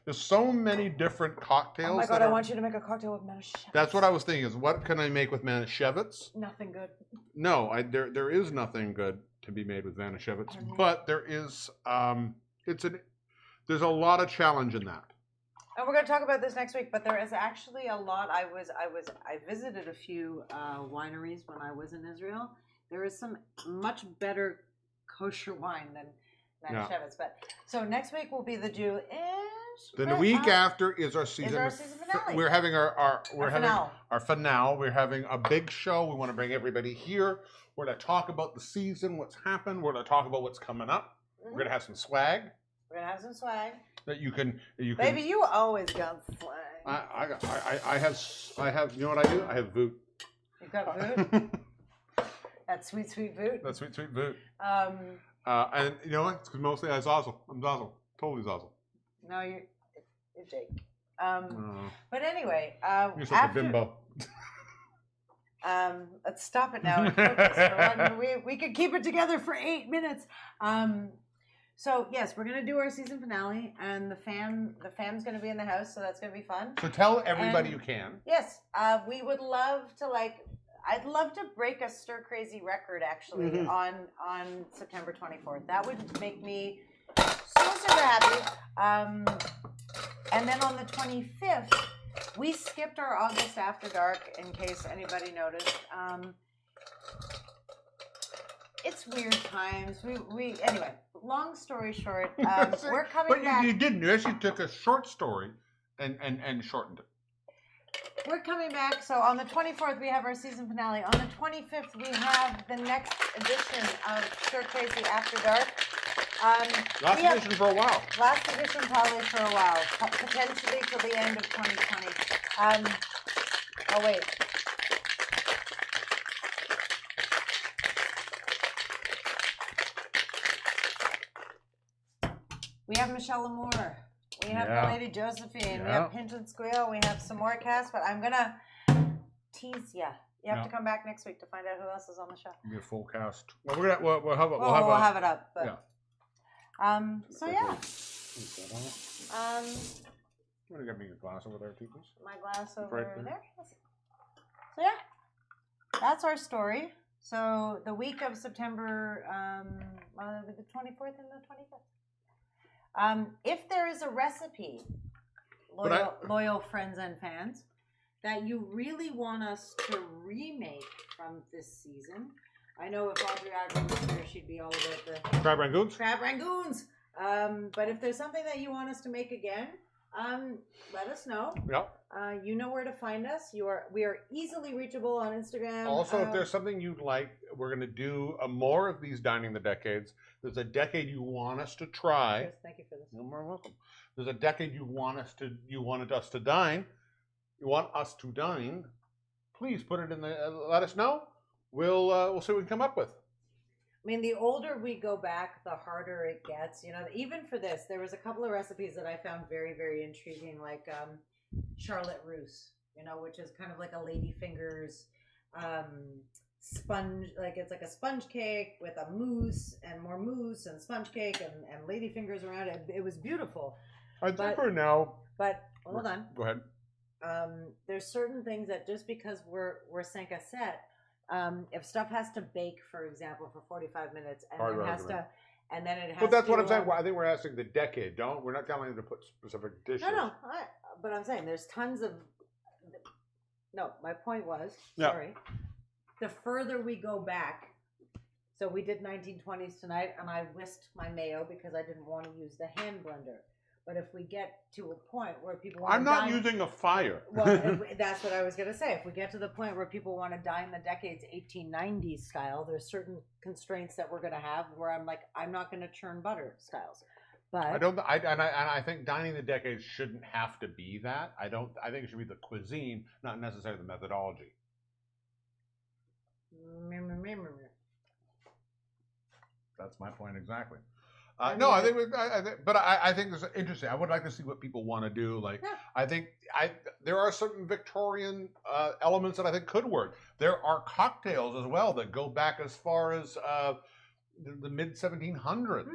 there's so many different cocktails. Oh my God! I want you to make a cocktail with Manischewitz. That's what I was thinking. Is what can I make with Manischewitz? Nothing good. No, there is nothing good to be made with Manischewitz, but there is there's a lot of challenge in that. And we're going to talk about this next week, but there is actually a lot. I visited a few wineries when I was in Israel. There is some much better kosher wine than Manischewitz. But so next week will be the Jewish. Then the week after is our season finale. We're having our finale. We're having a big show. We want to bring everybody here. We're going to talk about the season, what's happened. We're going to talk about what's coming up. We're going to have some swag. We're going to have some swag. That you can. Baby, you always got swag. I have. You know what I do? I have voot. You got voot. That sweet voot. That sweet voot. And you know what? It's because mostly I Zozzle. I'm Zozzle. Totally Zozzle. No, you're Jake. But anyway, you're such a bimbo. Let's stop it now and focus. We could keep it together for 8 minutes. So yes, we're gonna do our season finale, and the fam's gonna be in the house, so that's gonna be fun. So tell everybody you can. Yes, we would love to I'd love to break a stir crazy record actually on September 24th. That would make me super happy. And then on the 25th, we skipped our August After Dark in case anybody noticed. It's weird times. We anyway. Long story short, we're coming back. But you didn't. You actually took a short story and shortened it. We're coming back. So on the 24th, we have our season finale. On the 25th, we have the next edition of Stir Crazy After Dark. Last edition for a while. Last edition probably for a while. Potentially till the end of 2020. Oh, wait. We have Michelle L'Amour. We have the Lady Josephine. We have Pinch and Squeal. We have some more cast, but I'm going to tease you. You have to come back next week to find out who else is on the show. Be a full cast. Well, we'll have it up. But, so yeah. You want to get me your glass over there too, please? My glass over right there. So yeah, that's our story. So the week of September, the 24th and the 25th. If there is a recipe, loyal friends and fans, that you really want us to remake from this season, I know if Audrey Agron was here, she'd be all about the crab rangoons. Crab rangoons. But if there's something that you want us to make again, let us know. Yep. You know where to find us. We are easily reachable on Instagram. Also, if there's something you'd like, we're going to do more of these Dining the Decades. There's a decade you want us to try. Yes, thank you for this. You're more welcome. There's a decade you wanted us to dine. You want us to dine. Please put it in the. Let us know. We'll see what we can come up with. I mean, the older we go back, the harder it gets. You know, even for this, there was a couple of recipes that I found very, very intriguing, like Charlotte Russe. you know, which is kind of like a ladyfingers sponge, like it's like a sponge cake with a mousse and more mousse and sponge cake and ladyfingers around it. It was beautiful. I think But- for now. But hold on. Go ahead. There's certain things that just because we're 5 à 7, if stuff has to bake, for example, for 45 minutes, and Hard then has argument. to, and then it has. But that's to, what I'm saying. Well, I think we're asking the decade. We're not telling them to put specific dishes. No, but I'm saying there's tons of. No, my point was, Yeah. sorry, the further we go back, so we did 1920s tonight, and I whisked my mayo because I didn't want to use the hand blender. But if we get to a point where people want I'm to not dine, using a fire. well, that's what I was going to say. If we get to the point where people want to dine the decades 1890s style, there's certain constraints that we're going to have where I'm like, I'm not going to churn butter styles. But I think dining the decades shouldn't have to be that. I think it should be the cuisine, not necessarily the methodology. That's my point exactly. No, I think it's interesting. I would like to see what people want to do. Like, Yeah. I think there are certain Victorian elements that I think could work. There are cocktails as well that go back as far as the mid 1700s.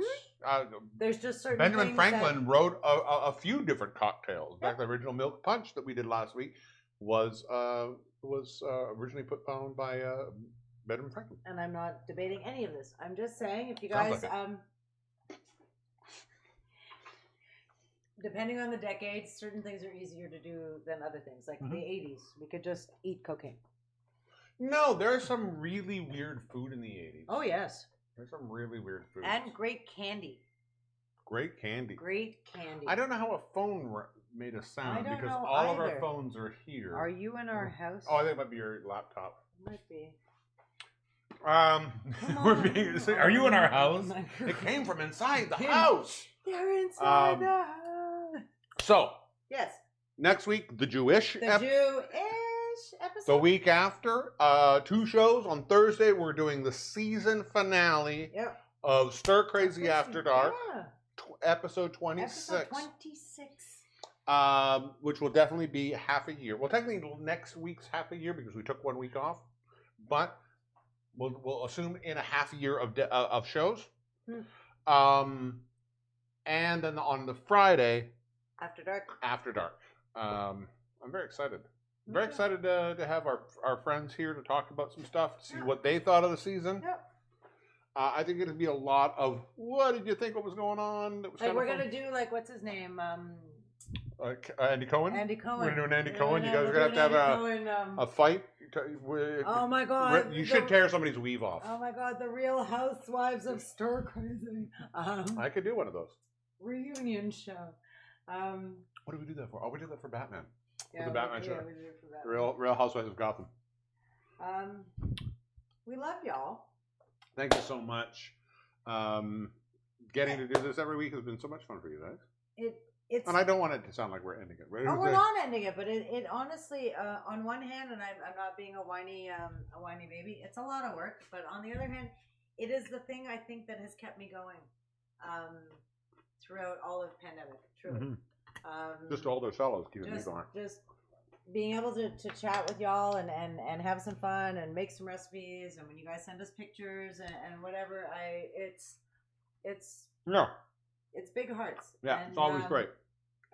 there's just certain Benjamin things Franklin wrote a few different cocktails. In fact, the original milk punch that we did last week was originally put on by Benjamin Franklin. and I'm not debating any of this. I'm just saying, if you Sounds guys, like depending on the decade, certain things are easier to do than other things. Like the 80s, we could just eat cocaine. No, there's some really weird food in the 80s. Oh yes, There's some really weird food. and great candy. Great candy. Great candy. I don't know how a phone made a sound I don't because know all of our either. phones are here. Are you in our house? Oh, I think it might be your laptop. Might be. We're being. Are you in our house? Oh my It came from inside the Yeah. house. They're inside Um, the house. So Yes, next week, the Jewish the episode. Jewish episode. The week after, 2 shows. On Thursday, we're doing the season finale Yep. of Stir Crazy After Dark, Yeah. episode 26. Episode 26. Which will definitely be half a year. Well, technically, next week's half a year because we took 1 week off, but we'll assume in a half a year of shows. And then on the Friday, After dark. After Dark. I'm very excited. Very excited to have our friends here to talk about some stuff, to see what they thought of the season. Yep. I think it'll be a lot of what did you think? What was going on? That was Like kind we're of fun. gonna do like what's his name? Andy Cohen. Andy Cohen. We're doing Andy Yeah, Cohen. You yeah, guys are we're gonna have doing to have Andy Cohen, a fight. oh my god! You should tear somebody's weave off. Oh my god! The Real Housewives of Stir Crazy I could do one of those. reunion show. What do we do that for? Oh, we did that for Batman. Yeah, the Batman we show. did it for Batman. Real Housewives of Gotham. We love y'all. Thank you so much. Getting to do this every week has been so much fun for you guys. It's. And I don't want it to sound like we're ending it. Oh, we're not ending it, but it honestly, on one hand, and I'm not being a whiny baby. It's a lot of work, but on the other hand, it is the thing I think that has kept me going, throughout all of the pandemic. Truly. Just all those fellows keeping me going. Just being able to chat with y'all and have some fun and make some recipes, and when you guys send us pictures and whatever, it's big hearts. Yeah, And, it's always great.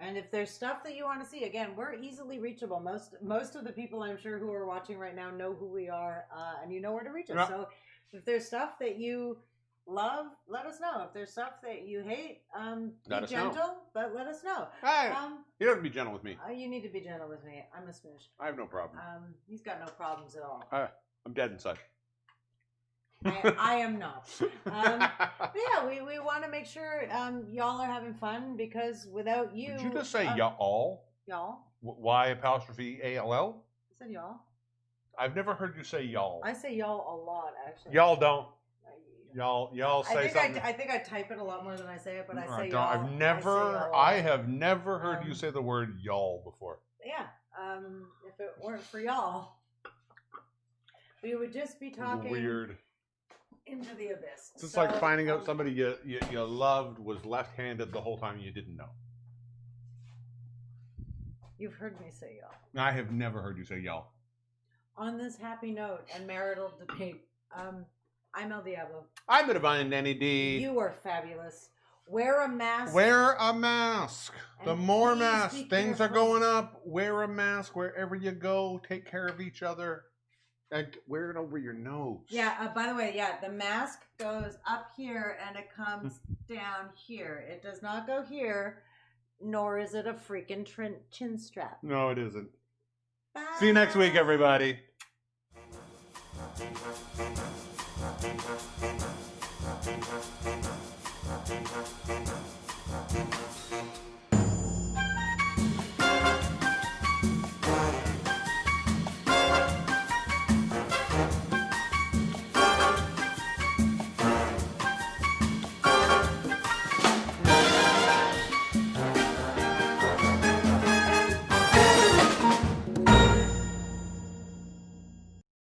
And if there's stuff that you want to see, again, we're easily reachable. Most of the people I'm sure who are watching right now know who we are, and you know where to reach us. Yeah. So if there's stuff that you love, let us know. If there's stuff that you hate, Let be us know. gentle, but let us know. Hey, you don't have to be gentle with me. You need to be gentle with me. I'm a smoosh. I have no problem. He's got no problems at all. I'm dead inside. I am not. But yeah, we want to make sure y'all are having fun, because without you... Did you just say y'all? Y'all? Y apostrophe ALL? I said y'all. I've never heard you say y'all. I say y'all a lot, actually. Y'all don't. Y'all say something. I think I type it a lot more than I say it, but I say don't. y'all. I have never heard you say the word y'all before. Yeah. If it weren't for y'all, we would just be talking Weird. into the abyss. It's just like finding out somebody you loved was left-handed the whole time you didn't know. You've heard me say y'all. I have never heard you say y'all. On this happy note and marital debate, I'm Elle Diabloe. I'm the Divine Danny D. You are fabulous. Wear a mask. Wear a mask. The And more please masks, be things are careful. going up. Wear a mask wherever you go. Take care of each other. And wear it over your nose. Yeah, by the way, the mask goes up here and it comes down here. It does not go here, nor is it a freaking chin strap. No, it isn't. Bye. See you next week, everybody. Thank you.